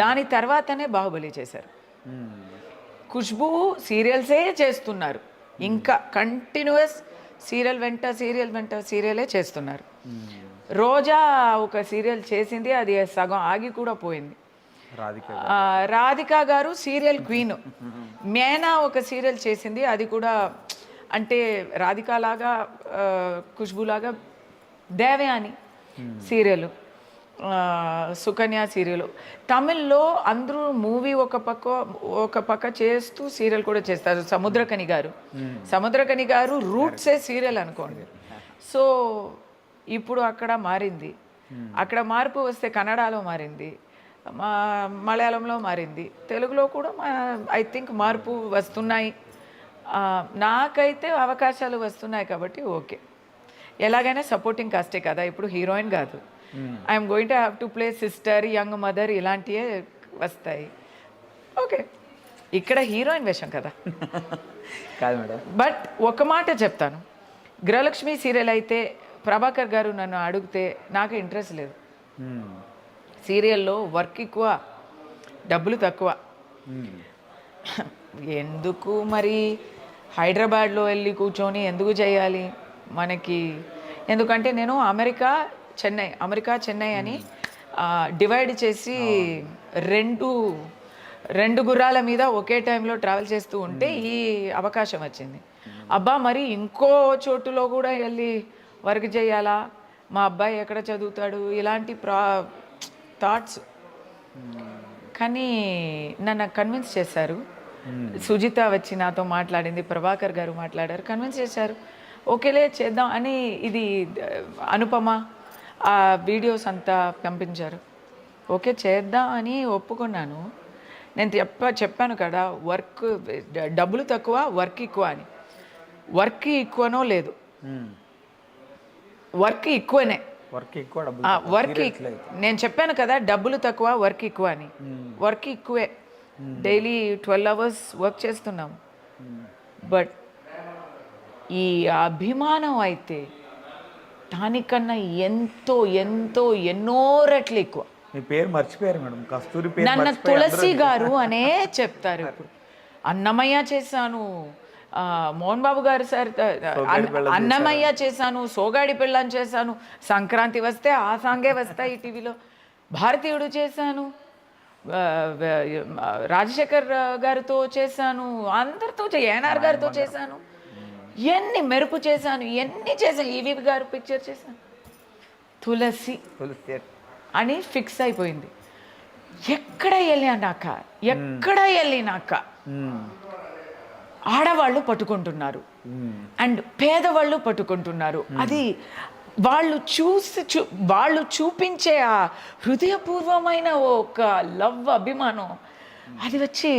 దాని తర్వాతనే బాహుబలి చేశారు. ఖుష్బూ సీరియల్సే చేస్తున్నారు, ఇంకా కంటిన్యూస్ సీరియల్ వెంట సీరియలే చేస్తున్నారు. రోజా ఒక సీరియల్ చేసింది, అది సగం ఆగి కూడా పోయింది. రాధికా గారు సీరియల్ క్వీన్. మేనా ఒక సీరియల్ చేసింది, అది కూడా అంటే రాధికా లాగా ఖుష్బూలాగా దేవయాని సీరియల్, సుకన్య సీరియల్. తమిళ్లో అందరూ మూవీ ఒక పక్క చేస్తూ సీరియల్ కూడా చేస్తారు. సముద్రకని గారు రూట్సే సీరియల్ అనుకోండి. సో ఇప్పుడు అక్కడ మారింది, అక్కడ మార్పు వస్తే కన్నడలో మారింది, మలయాళంలో మారింది, తెలుగులో కూడా ఐ థింక్ మార్పు వస్తున్నాయి. నాకైతే అవకాశాలు వస్తున్నాయి కాబట్టి ఓకే. ఎలాగైనా సపోర్టింగ్ కాస్టే కదా, ఇప్పుడు హీరోయిన్ కాదు. I'm going to have to play sister, young mother, ఇలాంటివే వస్తాయి. ఓకే, ఇక్కడ హీరోయిన్ వేషం కదా. కాదు మేడం, బట్ ఒక మాట చెప్తాను, గృహలక్ష్మి సీరియల్ అయితే ప్రభాకర్ గారు నన్ను అడిగితే నాకు ఇంట్రెస్ట్ లేదు. సీరియల్లో వర్క్ ఎక్కువ, డబ్బులు తక్కువ. ఎందుకు మరి హైదరాబాద్లో వెళ్ళి కూర్చొని ఎందుకు చేయాలి మనకి? ఎందుకంటే నేను అమెరికా చెన్నై అని డివైడ్ చేసి రెండు గుర్రాల మీద ఒకే టైంలో ట్రావెల్ చేస్తూ ఉంటే ఈ అవకాశం వచ్చింది. అబ్బా, మరి ఇంకో చోటులో కూడా వెళ్ళి వర్క్ చేయాలా, మా అబ్బాయి ఎక్కడ చదువుతాడు, ఇలాంటి థాట్స్. కానీ నన్ను కన్విన్స్ చేశారు. సుజిత వచ్చి నాతో మాట్లాడింది, ప్రభాకర్ గారు మాట్లాడారు, కన్విన్స్ చేశారు. ఓకేలే చేద్దాం అని. ఇది అనుపమ ఆ వీడియోస్ అంతా పంపించారు. ఓకే చేద్దాం అని ఒప్పుకున్నాను. నేను చెప్పాను కదా, డబ్బులు తక్కువ, వర్క్ ఎక్కువ అని. వర్క్ ఎక్కువనో లేదు, వర్క్ ఎక్కువనే. నేను చెప్పాను కదా, డబ్బులు తక్కువ, వర్క్ ఎక్కువ అని. వర్క్ ఎక్కువే, డైలీ 12 hours వర్క్ చేస్తున్నాం. బట్ ఈ అభిమానం అయితే దానికన్నా ఎన్నో రెట్లు ఎక్కువ. మీ పేరు మర్చిపోయారు మేడం, కస్తూరి పేరు. నన్ను తులసి గారు అనే చెప్తారు. ఇప్పుడు అన్నమయ్య చేశాను, మోహన్ బాబు గారు సార్ అన్నమయ్య చేశాను, సోగాడి పెళ్ళాన్ని చేశాను, సంక్రాంతి వస్తే ఆ సాంగే వస్తాయి టీవీలో, భారతీయుడు చేశాను, రాజశేఖర్ గారితో చేశాను, అందరితో ఏఎన్ఆర్ గారితో చేశాను, ఎన్ని మెరుపు చేశాను, ఈవీ గారు పిక్చర్ చేశాను. తులసి అని ఫిక్స్ అయిపోయింది. ఎక్కడ వెళ్ళినాక ఆడవాళ్ళు పట్టుకుంటున్నారు అండ్ పేదవాళ్ళు పట్టుకుంటున్నారు. అది వాళ్ళు చూపించే ఆ హృదయపూర్వమైన ఒక లవ్, అభిమానం, అది వచ్చి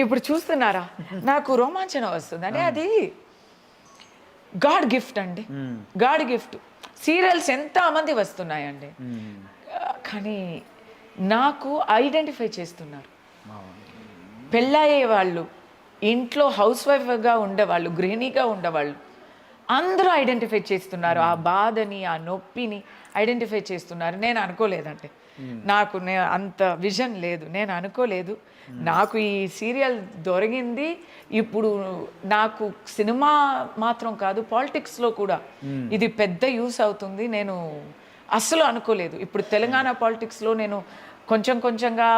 ఇప్పుడు చూస్తున్నారా నాకు రోమాంచనం వస్తుంది అంటే అది గాడ్ గిఫ్ట్ అండి, గాడ్ గిఫ్ట్. సీరియల్స్ ఎంతమంది వస్తున్నాయండి, కానీ నాకు ఐడెంటిఫై చేస్తున్నారు. పెళ్ళయ్యే వాళ్ళు, ఇంట్లో హౌస్ వైఫ్గా ఉండేవాళ్ళు, గృహిణిగా ఉండేవాళ్ళు అందరూ ఐడెంటిఫై చేస్తున్నారు. ఆ బాధని, ఆ నొప్పిని ఐడెంటిఫై చేస్తున్నారు. నేను అనుకోలేదంటే, నాకు అంత విజన్ లేదు, నేను అనుకోలేదు. నాకు ఈ సీరియల్ దొరికింది ఇప్పుడు. నాకు సినిమా మాత్రం కాదు, పాలిటిక్స్లో కూడా ఇది పెద్ద యూస్ అవుతుంది. నేను అస్సలు అనుకోలేదు. ఇప్పుడు తెలంగాణ పాలిటిక్స్లో నేను కొంచెం కొంచెంగా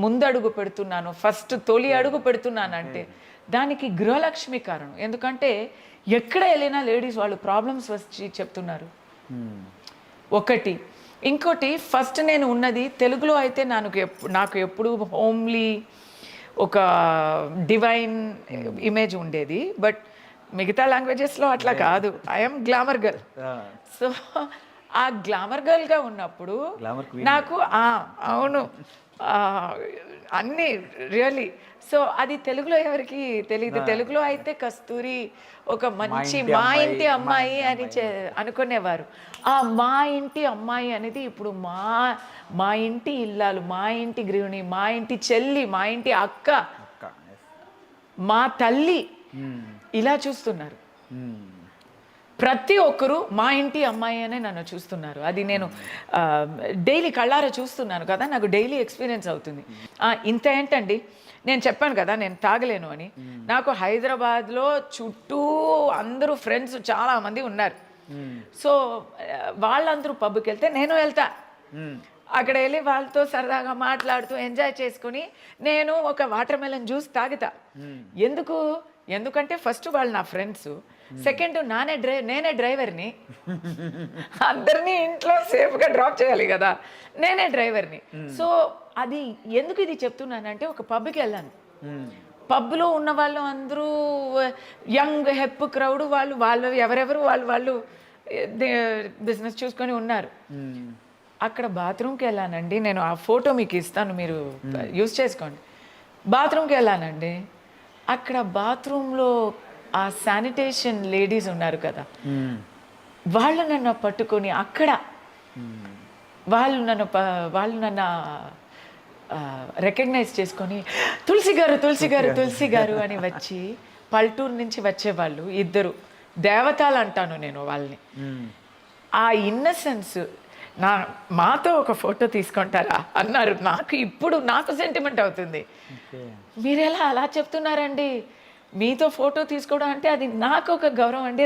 ముందడుగు పెడుతున్నాను, ఫస్ట్ తొలి అడుగు పెడుతున్నానంటే దానికి గృహలక్ష్మి కారణం. ఎందుకంటే ఎక్కడ వెళ్ళినా లేడీస్ వాళ్ళు ప్రాబ్లమ్స్ వచ్చి చెప్తున్నారు ఒకటి. ఇంకోటి, ఫస్ట్ నేను ఉన్నది తెలుగులో అయితే నాకు ఎప్పుడు హోమ్లీ ఒక డివైన్ ఇమేజ్ ఉండేది. బట్ మిగతా లాంగ్వేజెస్లో అట్లా కాదు, ఐఎమ్ గ్లామర్ గర్ల్. సో ఆ గ్లామర్ గర్ల్గా ఉన్నప్పుడు నాకు అవును అన్నీ రియల్లీ. సో అది తెలుగులో ఎవరికి తెలియదు. తెలుగులో అయితే కస్తూరి ఒక మంచి మా ఇంటి అమ్మాయి అని అనుకునేవారు. ఆ మా ఇంటి అమ్మాయి అనేది ఇప్పుడు మా ఇంటి ఇల్లాలు, మా ఇంటి గృహిణి, మా ఇంటి చెల్లి, మా ఇంటి అక్క, మా తల్లి ఇలా చూస్తున్నారు. ప్రతి ఒక్కరూ మా ఇంటి అమ్మాయి అనే నన్ను చూస్తున్నారు. అది నేను డైలీ కళ్ళారా చూస్తున్నాను కదా, నాకు డైలీ ఎక్స్పీరియన్స్ అవుతుంది. ఇంత ఏంటండి, నేను చెప్పాను కదా నేను తాగలేను అని. నాకు హైదరాబాద్లో చుట్టూ అందరూ ఫ్రెండ్స్ చాలామంది ఉన్నారు. సో వాళ్ళందరూ పబ్కి వెళ్తే నేను వెళ్తా. అక్కడ వెళ్ళి వాళ్ళతో సరదాగా మాట్లాడుతూ ఎంజాయ్ చేసుకుని నేను ఒక వాటర్ మెలన్ జ్యూస్ తాగుతా. ఎందుకంటే ఫస్ట్ వాళ్ళు నా ఫ్రెండ్స్, సెకండ్ నేనే డ్రైవర్ని, అందరినీ ఇంట్లో సేఫ్గా డ్రాప్ చేయాలి కదా, నేనే డ్రైవర్ని. సో అది ఎందుకు ఇది చెప్తున్నానంటే, ఒక పబ్కి వెళ్ళాను, పబ్లో ఉన్న వాళ్ళు అందరూ యంగ్ హెప్ క్రౌడ్, వాళ్ళు ఎవరెవరు వాళ్ళు బిజినెస్ చూసుకొని ఉన్నారు. అక్కడ బాత్రూమ్కి వెళ్ళానండి నేను. ఆ ఫోటో మీకు ఇస్తాను, మీరు యూజ్ చేసుకోండి. బాత్రూమ్కి వెళ్ళానండి, అక్కడ బాత్రూంలో ఆ శానిటేషన్ లేడీస్ ఉన్నారు కదా, వాళ్ళు నన్ను పట్టుకొని అక్కడ వాళ్ళు నన్ను రికగ్నైజ్ చేసుకొని తులసి గారు అని వచ్చి, పల్టూరు నుంచి వచ్చేవాళ్ళు ఇద్దరు దేవతలు అంటాను నేను వాళ్ళని. ఆ ఇన్నసెన్స్, మాతో ఒక ఫోటో తీసుకుంటారా అన్నారు. నాకు సెంటిమెంట్ అవుతుంది. మీరు ఎలా అలా చెప్తున్నారండి, మీతో ఫోటో తీసుకోవడం అంటే అది నాకు ఒక గౌరవం అండి,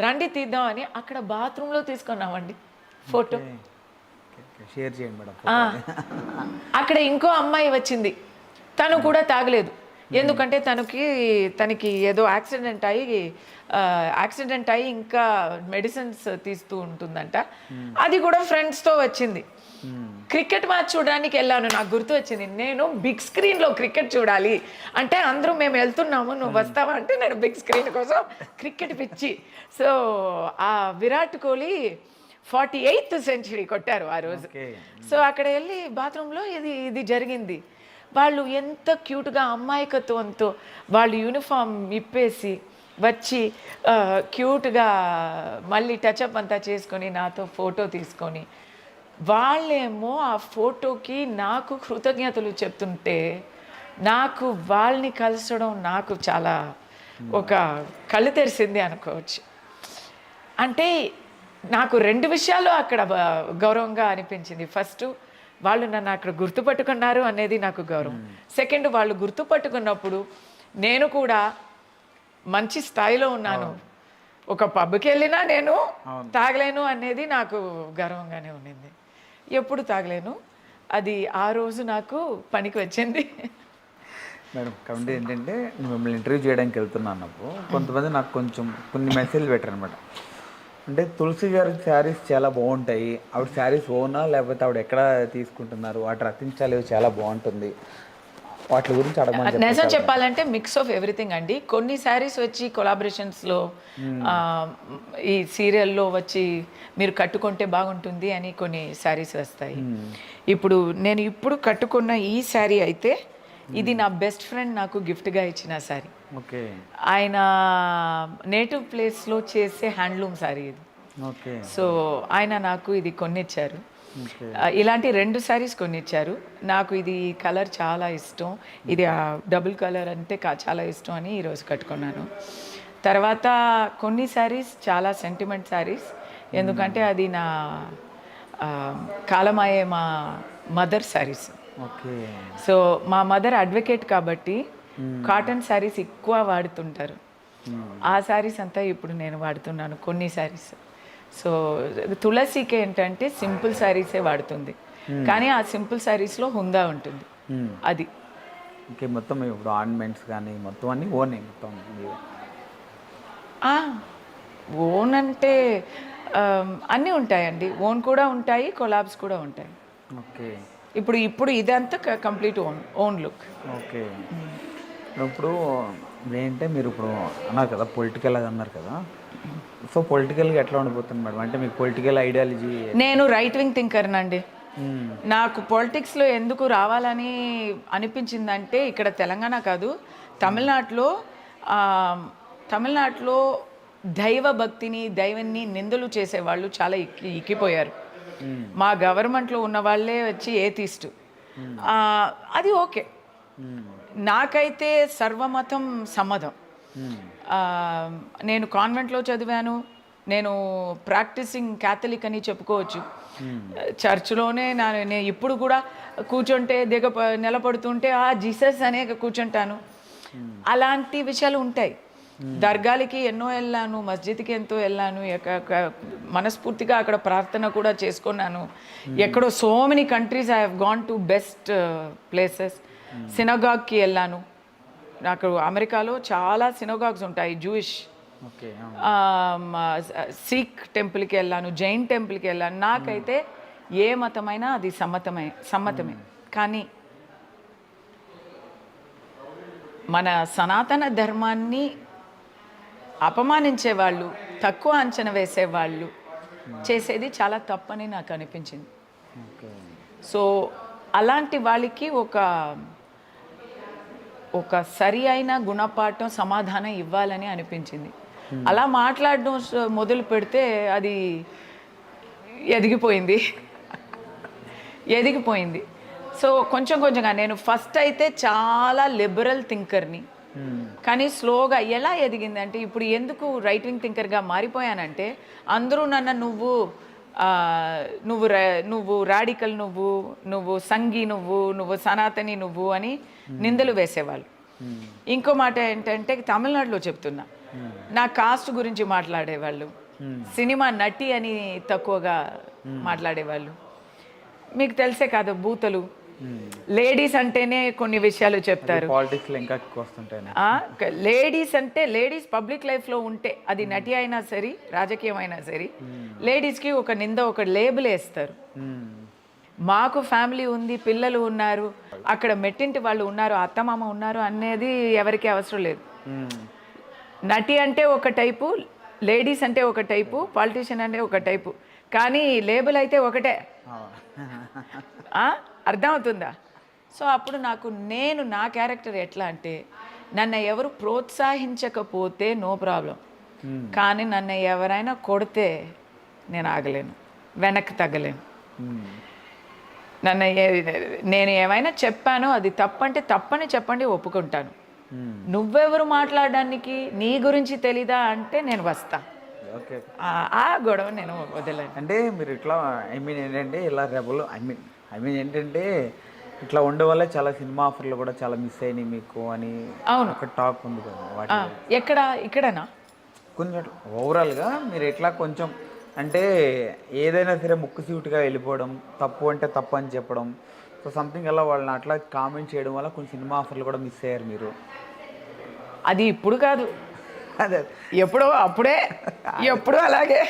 రండి తీద్దాం అని అక్కడ బాత్రూంలో తీసుకున్నామండి ఫోటో. షేర్ చేయండి మేడం. అక్కడ ఇంకో అమ్మాయి వచ్చింది, తను కూడా తాగలేదు. ఎందుకంటే తనకి ఏదో యాక్సిడెంట్ అయ్యి ఇంకా మెడిసిన్స్ తీస్తూ ఉంటుందంట. అది కూడా ఫ్రెండ్స్తో వచ్చింది. క్రికెట్ మ్యాచ్ చూడడానికి వెళ్ళాను, నాకు గుర్తు వచ్చింది. నేను బిగ్ స్క్రీన్లో క్రికెట్ చూడాలి అంటే అందరూ మేము వెళ్తున్నాము, నువ్వు వస్తావా అంటే నేను బిగ్ స్క్రీన్ కోసం క్రికెట్ పిచ్చి. సో ఆ విరాట్ కోహ్లీ 48th సెంచరీ కొట్టారు ఆ రోజు. సో అక్కడ వెళ్ళి బాత్రూంలో ఇది జరిగింది. వాళ్ళు ఎంత క్యూట్గా అమ్మాయికత్వంతో వాళ్ళు యూనిఫామ్ ఇప్పేసి వచ్చి క్యూట్గా మళ్ళీ టచ్అప్ అంతా చేసుకొని నాతో ఫోటో తీసుకొని, వాళ్ళేమో ఆ ఫోటోకి నాకు కృతజ్ఞతలు చెప్తుంటే నాకు వాళ్ళని కలసడం నాకు చాలా ఒక కళ్ళు తెరిసింది అనుకోవచ్చు. అంటే నాకు 2 విషయాలు అక్కడ గౌరవంగా అనిపించింది. ఫస్ట్, వాళ్ళు నన్ను అక్కడ గుర్తుపట్టుకున్నారు అనేది నాకు గౌరవం. సెకండ్, వాళ్ళు గుర్తుపట్టుకున్నప్పుడు నేను కూడా మంచి స్థాయిలో ఉన్నాను. ఒక పబ్కి వెళ్ళినా నేను తాగలేను అనేది నాకు గర్వంగానే ఉండింది. ఎప్పుడు తాగలేను, అది ఆ రోజు నాకు పనికి వచ్చింది. మేడం కాబట్టి ఏంటంటే మిమ్మల్ని ఇంటర్వ్యూ చేయడానికి వెళ్తున్నాన్నప్పుడు కొంతమంది నాకు కొన్ని మెసేజ్లు పెట్టారు అనమాట. అంటే తులసి గారి శారీస్ చాలా బాగుంటాయి, ఆవిడ శారీస్ ఓనా లేకపోతే ఆవిడ ఎక్కడ తీసుకుంటున్నారు, వాటి రచించాలి చాలా బాగుంటుంది, వాటి గురించి అడగమని. నిజం చెప్పాలంటే మిక్స్ ఆఫ్ ఎవ్రీథింగ్ అండి. కొన్ని శారీస్ వచ్చి కొలాబరేషన్స్లో ఈ సీరియల్లో వచ్చి మీరు కట్టుకుంటే బాగుంటుంది అని కొన్ని శారీస్ వస్తాయి. ఇప్పుడు నేను కట్టుకున్న ఈ శారీ అయితే ఇది నా బెస్ట్ ఫ్రెండ్ నాకు గిఫ్ట్గా ఇచ్చిన శారీ. ఓకే. ఆయన నేటివ్ ప్లేస్లో చేసే హ్యాండ్లూమ్ శారీ ఇది. ఓకే. సో ఆయన నాకు ఇది కొనిచ్చారు. ఓకే. ఇలాంటి 2 శారీస్ కొనిచ్చారు. నాకు ఇది కలర్ చాలా ఇష్టం. ఇది డబుల్ కలర్ అంటే చాలా ఇష్టం అని ఈరోజు కట్టుకున్నాను. తర్వాత కొన్ని శారీస్ చాలా సెంటిమెంట్ శారీస్, ఎందుకంటే అది నా కాలమయ్యే మా మదర్ శారీస్. ఓకే. సో మా మదర్ అడ్వకేట్ కాబట్టి కాటన్ శారీస్ ఎక్కువ వాడుతుంటారు. ఆ శారీస్ అంతా ఇప్పుడు నేను వాడుతున్నాను కొన్ని శారీస్. సో తులసికి ఏంటంటే సింపుల్ శారీసే వాడుతుంది, కానీ ఆ సింపుల్ శారీస్లో హుందా ఉంటుంది. అది ఓకే. మొత్తం ఇప్పుడు ఆర్నమెంట్స్ కానీ మొత్తం అన్నీ ఓనే మొత్తం మీవే? ఓన్ అంటే అన్నీ ఉంటాయండి. ఓన్ కూడా ఉంటాయి, కొలాబ్స్ కూడా ఉంటాయి. ఓకే. ఇప్పుడు ఇదంతా కంప్లీట్ ఓన్ లుక్. ఓకే. ఇప్పుడు ఏంటంటే మీరు ఇప్పుడు అన్నారు కదా పొలిటికల్ అది అన్నారు కదా, సో పొలిటికల్గా ఎట్లా ఉండిపోతుంది మేడం? అంటే మీకు పొలిటికల్ ఐడియాలజీ? నేను రైట్ వింగ్ థింకర్నండి. నాకు పాలిటిక్స్లో ఎందుకు రావాలని అనిపించిందంటే, ఇక్కడ తెలంగాణ కాదు, తమిళనాడులో దైవ భక్తిని, దైవాన్ని నిందలు చేసేవాళ్ళు చాలా ఎక్కిపోయారు. మా గవర్నమెంట్లో ఉన్న వాళ్ళే వచ్చి ఏథిస్ట్. అది ఓకే. నాకైతే సర్వమతం సమ్మతం. నేను కాన్వెంట్లో చదివాను, నేను ప్రాక్టీసింగ్ క్యాథలిక్ అని చెప్పుకోవచ్చు. చర్చ్లోనే నేను ఇప్పుడు కూడా కూర్చుంటే నిలబడుతుంటే జీసస్ అనే కూర్చుంటాను. అలాంటి విషయాలు ఉంటాయి. దర్గాలకి ఎన్నో వెళ్ళాను, మస్జిద్కి ఎంతో వెళ్ళాను, మనస్ఫూర్తిగా అక్కడ ప్రార్థన కూడా చేసుకున్నాను. ఎక్కడో so many countries I have gone to best places. సినగాగ్కి వెళ్ళాను. నాకు అమెరికాలో చాలా సినగాగ్స్ ఉంటాయి, జూయిష్. సిక్ టెంపుల్కి వెళ్ళాను, జైన్ టెంపుల్కి వెళ్ళాను. నాకైతే ఏ మతమైనా అది సమ్మతమే. కానీ మన సనాతన ధర్మాన్ని అపమానించేవాళ్ళు, తక్కువ అంచనా వేసేవాళ్ళు చేసేది చాలా తప్పని నాకు అనిపించింది. సో అలాంటి వాళ్ళకి ఒక సరి అయిన గుణపాఠం, సమాధానం ఇవ్వాలని అనిపించింది. అలా మాట్లాడడం మొదలు పెడితే అది ఎదిగిపోయింది. సో కొంచెంగా నేను ఫస్ట్ అయితే చాలా లిబరల్ థింకర్ని, కానీ స్లోగా ఎలా ఎదిగిందంటే, ఇప్పుడు ఎందుకు రైట్ వింగ్ థింకర్గా మారిపోయానంటే, అందరూ నన్ను నువ్వు రాడికల్, నువ్వు సంఘి, నువ్వు సనాతని అని నిందలు వేసేవాళ్ళు. ఇంకో మాట ఏంటంటే, తమిళనాడులో చెప్తున్నా, నా కాస్ట్ గురించి మాట్లాడేవాళ్ళు, సినిమా నటి అని తక్కువగా మాట్లాడేవాళ్ళు. మీకు తెలిసే కాదు, బూతలు. లేడీస్ అంటేనే కొన్ని విషయాలు చెప్తారు. లేడీస్ అంటే లేడీస్ పబ్లిక్ లైఫ్లో ఉంటే, అది నటి అయినా సరే, రాజకీయం అయినా సరే, లేడీస్కి ఒక నింద, ఒక లేబుల్ వేస్తారు. మాకు ఫ్యామిలీ ఉంది, పిల్లలు ఉన్నారు, అక్కడ మెట్టింటి వాళ్ళు ఉన్నారు, అత్తమామ ఉన్నారు అనేది ఎవరికి అవసరం లేదు. నటి అంటే ఒక టైపు, లేడీస్ అంటే ఒక టైపు, పాలిటీషియన్ అంటే ఒక టైపు, కానీ లేబుల్ అయితే ఒకటే. అర్థమవుతుందా? సో అప్పుడు నా క్యారెక్టర్ ఎట్లా అంటే, నన్ను ఎవరు ప్రోత్సహించకపోతే నో ప్రాబ్లం, కానీ నన్ను ఎవరైనా కొడితే నేను ఆగలేను, వెనక్కి తగ్గలేను. నేను ఏమైనా చెప్పానో అది తప్పంటే తప్పని చెప్పండి, ఒప్పుకుంటాను. నువ్వెవరు మాట్లాడడానికి, నీ గురించి తెలీదా అంటే నేను వస్తా. ఆ గొడవ నేను వదలను. అంటే మీరు ఇట్లా ఏంటంటే ఇలా రెబల్ ఏంటంటే ఇట్లా ఉండే వల్ల చాలా సినిమా ఆఫర్లు కూడా చాలా మిస్ అయినాయి మీకు అని ఒక టాక్ ఉంది కదా. ఇక్కడనా కొంచెం ఓవరాల్గా మీరు ఎట్లా కొంచెం అంటే ఏదైనా సరే ముక్కు సూటిగా వెళ్ళిపోవడం, తప్పు అంటే తప్పు అని చెప్పడం, సో సంథింగ్ అలా వాళ్ళని అట్లా కామెంట్ చేయడం వల్ల కొన్ని సినిమా ఆఫర్లు కూడా మిస్ అయ్యారు మీరు. అది ఇప్పుడు కాదు, అదే అప్పుడే ఎప్పుడూ అలాగే.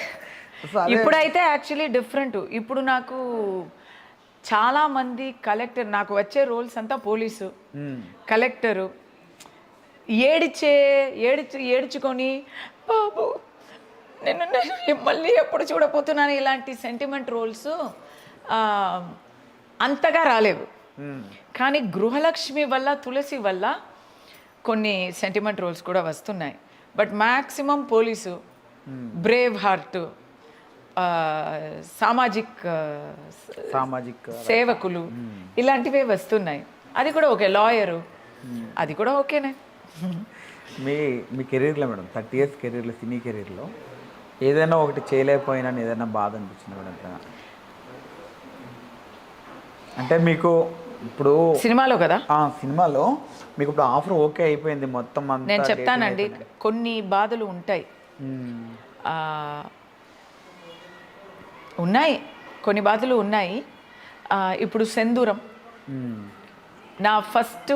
ఇప్పుడైతే యాక్చువల్లీ డిఫరెంట్. ఇప్పుడు నాకు చాలామంది కలెక్టర్, నాకు వచ్చే రోల్స్ అంతా పోలీసు, కలెక్టరు, ఏడ్చుకొని బాబు నేను మళ్ళీ ఎప్పుడు చూడపోతున్నాను, ఇలాంటి సెంటిమెంట్ రోల్స్ అంతగా రాలేవు. కానీ గృహలక్ష్మి వల్ల తులసి వల్ల కొన్ని సెంటిమెంట్ రోల్స్ కూడా వస్తున్నాయి. But maximum police, brave heart, సామాజిక్ సేవకులు ఇలాంటివే వస్తున్నాయి. అది కూడా ఓకే. లాయరు అది కూడా ఓకేనే. మీ కెరీర్లో మేడం 30 years కెరీర్లో, సినీ కెరీర్లో ఏదైనా ఒకటి చేయలేకపోయినా ఏదైనా బాధ అనిపించింది మేడం ఎప్పుడైనా? అంటే మీకు ఇప్పుడు సినిమాలో కదా, సినిమాలో మీకు ఇప్పుడు ఆఫర్ ఓకే అయిపోయింది మొత్తం అంతా, నేను చెప్తానండి కొన్ని బాధలు ఉంటాయి. ఉన్నాయి కొన్ని బాధలు ఉన్నాయి. ఇప్పుడు సెందూరం నా ఫస్ట్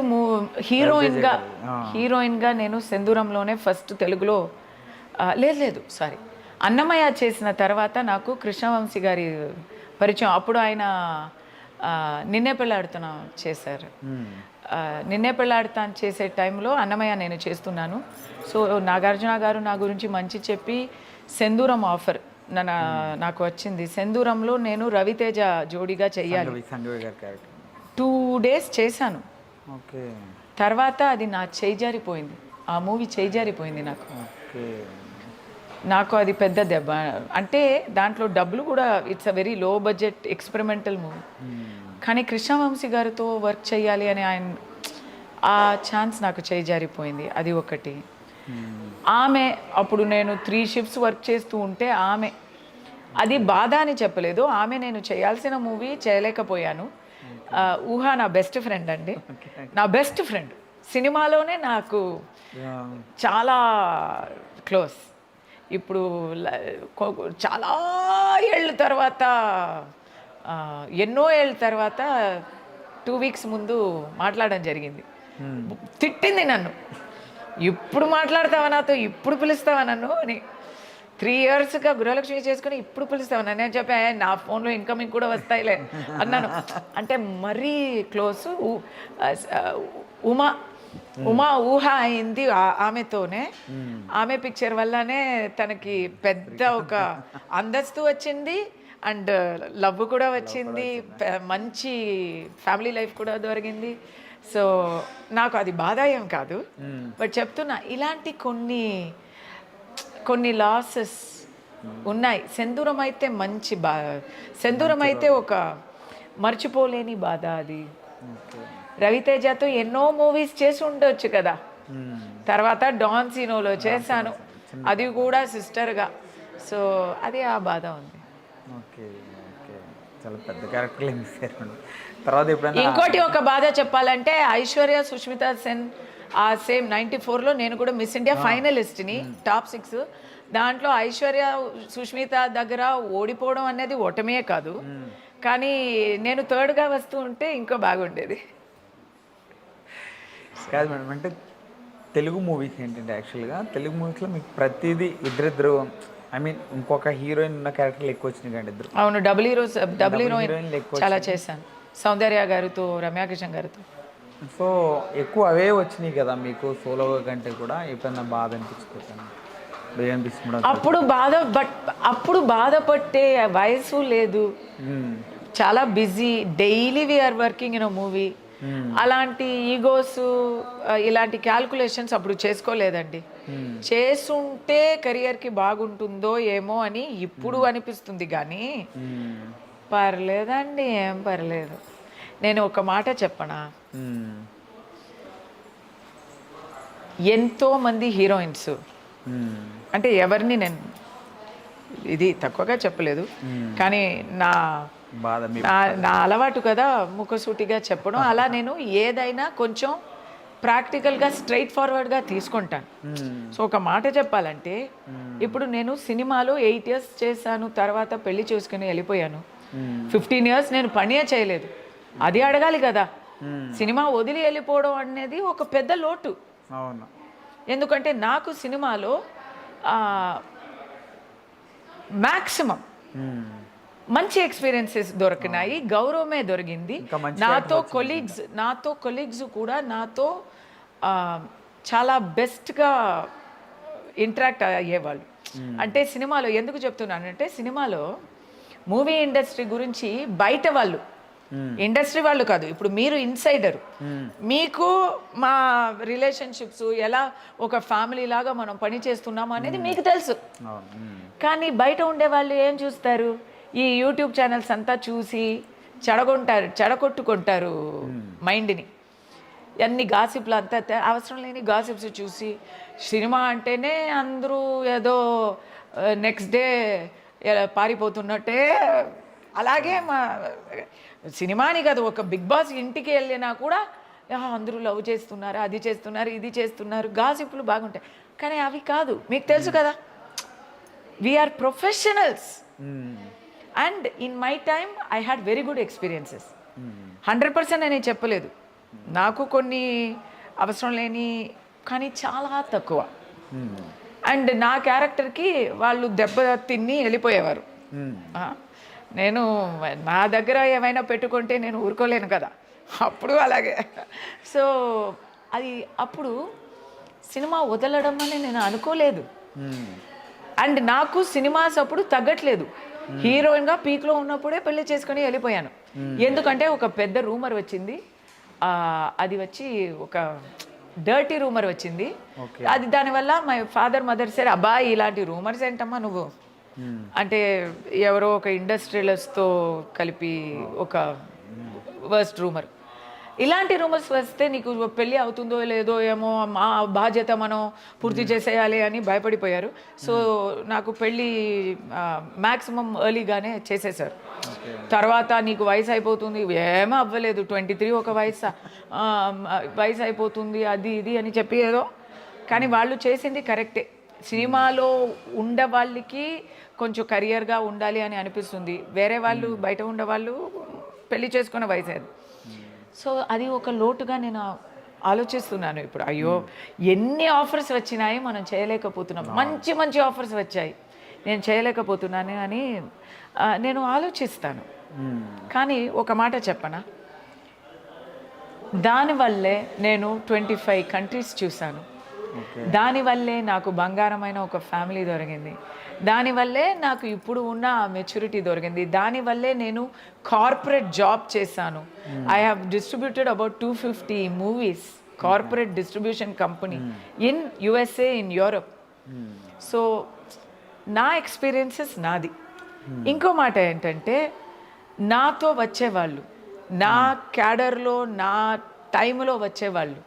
హీరోయిన్గా నేను సెందూరంలోనే ఫస్ట్ తెలుగులో లేదు సారీ అన్నమయ్య చేసిన తర్వాత నాకు కృష్ణవంశీ గారి పరిచయం. అప్పుడు ఆయన నిన్నే పెళ్ళాడుతున్నా చేశారు. నిన్నే పెళ్ళాడుతాను చేసే టైంలో అన్నమయ్య నేను చేస్తున్నాను. సో నాగార్జున గారు నా గురించి మంచి చెప్పి సెందూరం ఆఫర్ నాకు వచ్చింది. సెందూరంలో నేను రవితేజ జోడీగా చెయ్యాలి. 2 days చేశాను. తర్వాత అది నా చేజారిపోయింది. ఆ మూవీ చేజారిపోయింది నాకు అది పెద్ద దెబ్బ. అంటే దాంట్లో డబ్బులు కూడా it's a very low budget experimental movie. కానీ కృష్ణవంశీ గారితో వర్క్ చేయాలి అని ఆ ఛాన్స్ నాకు చేజారిపోయింది. అది ఒకటి. ఆమె అప్పుడు నేను 3 shifts వర్క్ చేస్తూ ఉంటే ఆమె, అది బాధ అని చెప్పలేదు, ఆమె నేను చేయాల్సిన మూవీ చేయలేకపోయాను. ఊహ నా బెస్ట్ ఫ్రెండ్ అండి, నా బెస్ట్ ఫ్రెండ్. సినిమాలోనే నాకు చాలా క్లోజ్. ఇప్పుడు చాలా ఏళ్ళ తర్వాత, ఎన్నో ఏళ్ళ తర్వాత 2 weeks ముందు మాట్లాడడం జరిగింది. తిట్టింది నన్ను, ఇప్పుడు మాట్లాడతావా నాతో, ఇప్పుడు పిలుస్తావా నన్ను అని. 3 yearsగా గృహలక్ష్మి చేసుకుని ఇప్పుడు పిలుస్తావా నన్ను అని చెప్పి, నా ఫోన్లో ఇన్కమింగ్ కూడా వస్తాయిలే అన్నాను. అంటే మరీ క్లోజ్. ఉమా ఊహ అయింది ఆమెతోనే. ఆమె పిక్చర్ వల్లనే తనకి పెద్ద ఒక అందస్తు వచ్చింది అండ్ లవ్ కూడా వచ్చింది, మంచి ఫ్యామిలీ లైఫ్ కూడా దొరికింది. సో నాకు అది బాధ ఏం కాదు. బట్ చెప్తున్నా ఇలాంటి కొన్ని లాసెస్ ఉన్నాయి. సెందూరం అయితే మంచి సెందూరం అయితే ఒక మర్చిపోలేని బాధ అది. రవితేజతో ఎన్నో మూవీస్ చేసి ఉండొచ్చు కదా. తర్వాత డాన్ సీనోలో చేశాను, అది కూడా సిస్టర్గా. సో అది ఆ బాధ ఉంది. చాలా పెద్ద క్యారెక్టర్. తర్వాత ఇంకోటి ఒక బాధ చెప్పాలంటే, ఐశ్వర్య సుష్మిత సెన్ ఆ సేమ్ 94లో నేను కూడా మిస్ ఇండియా ఫైనలిస్ట్ని, టాప్ 6. దాంట్లో ఐశ్వర్య సుష్మిత దగ్గర ఓడిపోవడం అనేది ఓటమే కాదు, కానీ నేను 3rd వస్తూ ఉంటే ఇంకో బాగుండేది. కాదు మేడం, అంటే తెలుగు మూవీస్ ఏంటంటే యాక్చువల్గా తెలుగు మూవీస్లో మీకు ప్రతిదీ ఇద్దరిద్దరు, ఐ మీన్ ఇంకొక హీరోయిన్ ఉన్న క్యారెక్టర్లు ఎక్కువ వచ్చినాయి కానీ ఇద్దరు. అవును, డబుల్ హీరోయిన్ చాలా చేశాను, సౌందర్య గారితో, రమ్యాకృష్ణ గారితో. సో ఎక్కువ అవే వచ్చినాయి కదా మీకు సోలోగా కంటే కూడా. ఎప్పుడన్నా బాధ అనిపించుకుంటాను ఏమనిపిస్తుంది అప్పుడు బాధపట్టే వయసు లేదు, చాలా busy, daily we're working in a movie. అలాంటి ఈగోస్, ఇలాంటి క్యాల్కులేషన్స్ అప్పుడు చేసుకోలేదండి. చేసుంటే కెరియర్కి బాగుంటుందో ఏమో అని ఇప్పుడు అనిపిస్తుంది, కానీ పర్లేదండి, ఏం పర్లేదు. నేను ఒక మాట చెప్పనా, ఎంతోమంది హీరోయిన్స్, అంటే ఎవరిని నేను ఇది తక్కువగా చెప్పలేదు, కానీ నా అలవాటు కదా ముఖసూటిగా చెప్పడం. అలా నేను ఏదైనా కొంచెం ప్రాక్టికల్గా స్ట్రైట్ ఫార్వర్డ్గా తీసుకుంటాను. సో ఒక మాట చెప్పాలంటే, ఇప్పుడు నేను సినిమాలో 8 years చేశాను, తర్వాత పెళ్లి చేసుకుని వెళ్ళిపోయాను. 15 years నేను పనే చేయలేదు. అది అడగాలి కదా. సినిమా వదిలి వెళ్ళిపోవడం అనేది ఒక పెద్ద లోటు. ఎందుకంటే నాకు సినిమాలో మ్యాక్సిమం మంచి ఎక్స్పీరియన్సెస్ దొరికినాయి, గౌరవమే దొరికింది. నాతో కొలీగ్స్ కూడా నాతో చాలా బెస్ట్గా ఇంటరాక్ట్ అయ్యేవాళ్ళు. అంటే సినిమాలో ఎందుకు చెప్తున్నానంటే, సినిమాలో మూవీ ఇండస్ట్రీ గురించి బయట వాళ్ళు ఇండస్ట్రీ వాళ్ళు కాదు, ఇప్పుడు మీరు ఇన్సైడర్, మీకు మా రిలేషన్షిప్స్ ఎలా ఒక ఫ్యామిలీ లాగా మనం పని చేస్తున్నాము అనేది మీకు తెలుసు. కానీ బయట ఉండే వాళ్ళు ఏం చూస్తారు, ఈ యూట్యూబ్ ఛానల్స్ అంతా చూసి చెడగొట్టుకుంటారు మైండ్ని. అన్ని గాసిప్లు అంతా అవసరం లేని గాసిప్స్ చూసి సినిమా అంటేనే అందరూ ఏదో నెక్స్ట్ డే పారిపోతున్నట్టే. అలాగే మా సినిమాని కాదు, ఒక బిగ్ బాస్ ఇంటికి వెళ్ళినా కూడా అందరూ లవ్ చేస్తున్నారు, అది చేస్తున్నారు, ఇది చేస్తున్నారు, గాసిప్లు బాగుంటాయి. కానీ అవి కాదు, మీకు తెలుసు కదా, we're professionals. And in my time I had very good experiences. 100% నేను చెప్పలేదు, నాకు కొన్ని అవసరం లేని, కానీ చాలా తక్కువ. అండ్ నా క్యారెక్టర్కి వాళ్ళు దెబ్బ తిని వెళ్ళిపోయేవారు. నేను నా దగ్గర ఏమైనా పెట్టుకుంటే నేను ఊరుకోలేను కదా, అప్పుడు అలాగే. సో అది అప్పుడు సినిమా వదలడం అని నేను అనుకోలేదు. అండ్ నాకు సినిమాస్ అప్పుడు తగ్గట్లేదు. హీరోయిన్గా పీక్లో ఉన్నప్పుడే పెళ్లి చేసుకొని వెళ్ళిపోయాను. ఎందుకంటే ఒక పెద్ద రూమర్ వచ్చింది, అది వచ్చి ఒక డర్టీ రూమర్ వచ్చింది. అది దానివల్ల మై ఫాదర్ మదర్ సరే, అబ్బాయి ఇలాంటి రూమర్స్ ఏంటమ్మా నువ్వు అంటే, ఎవరో ఒక ఇండస్ట్రియలిస్ట్తో కలిపి ఒక వర్స్ట్ రూమర్, ఇలాంటి రూమర్స్ వస్తే నీకు పెళ్ళి అవుతుందో లేదో ఏమో, మా బాధ్యత మనం పూర్తి చేసేయాలి అని భయపడిపోయారు. సో నాకు పెళ్ళి మ్యాక్సిమం ఎర్లీగానే చేసేసారు. తర్వాత నీకు వయసు అయిపోతుంది, ఏమీ అవ్వలేదు, 23 ఒక వయసు అయిపోతుంది, అది ఇది అని చెప్పి ఏదో. కానీ వాళ్ళు చేసింది కరెక్టే. సినిమాలో ఉండే వాళ్ళకి కొంచెం కెరియర్గా ఉండాలి అని అనిపిస్తుంది, వేరే వాళ్ళు బయట ఉండే వాళ్ళు పెళ్లి చేసుకునే వయసు అది. సో అది ఒక లోటుగా నేను ఆలోచిస్తున్నాను ఇప్పుడు. అయ్యో ఎన్ని ఆఫర్స్ వచ్చినాయి, మనం చేయలేకపోతున్నాం. మంచి మంచి ఆఫర్స్ వచ్చాయి, నేను చేయలేకపోతున్నాను అని నేను ఆలోచిస్తాను. కానీ ఒక మాట చెప్పనా, దానివల్లే నేను 25 కంట్రీస్ చూశాను. దానివల్లే నాకు బంగారమైన ఒక ఫ్యామిలీ దొరికింది. దానివల్లే నాకు ఇప్పుడు ఉన్న మెచ్యూరిటీ దొరికింది. దానివల్లే నేను కార్పొరేట్ జాబ్ చేశాను. I have distributed about 250 movies, corporate distribution company in USA, in Europe. So నా ఎక్స్పీరియన్సెస్ నాది. ఇంకో మాట ఏంటంటే, నాతో వచ్చేవాళ్ళు, నా క్యాడర్లో నా టైంలో వచ్చేవాళ్ళు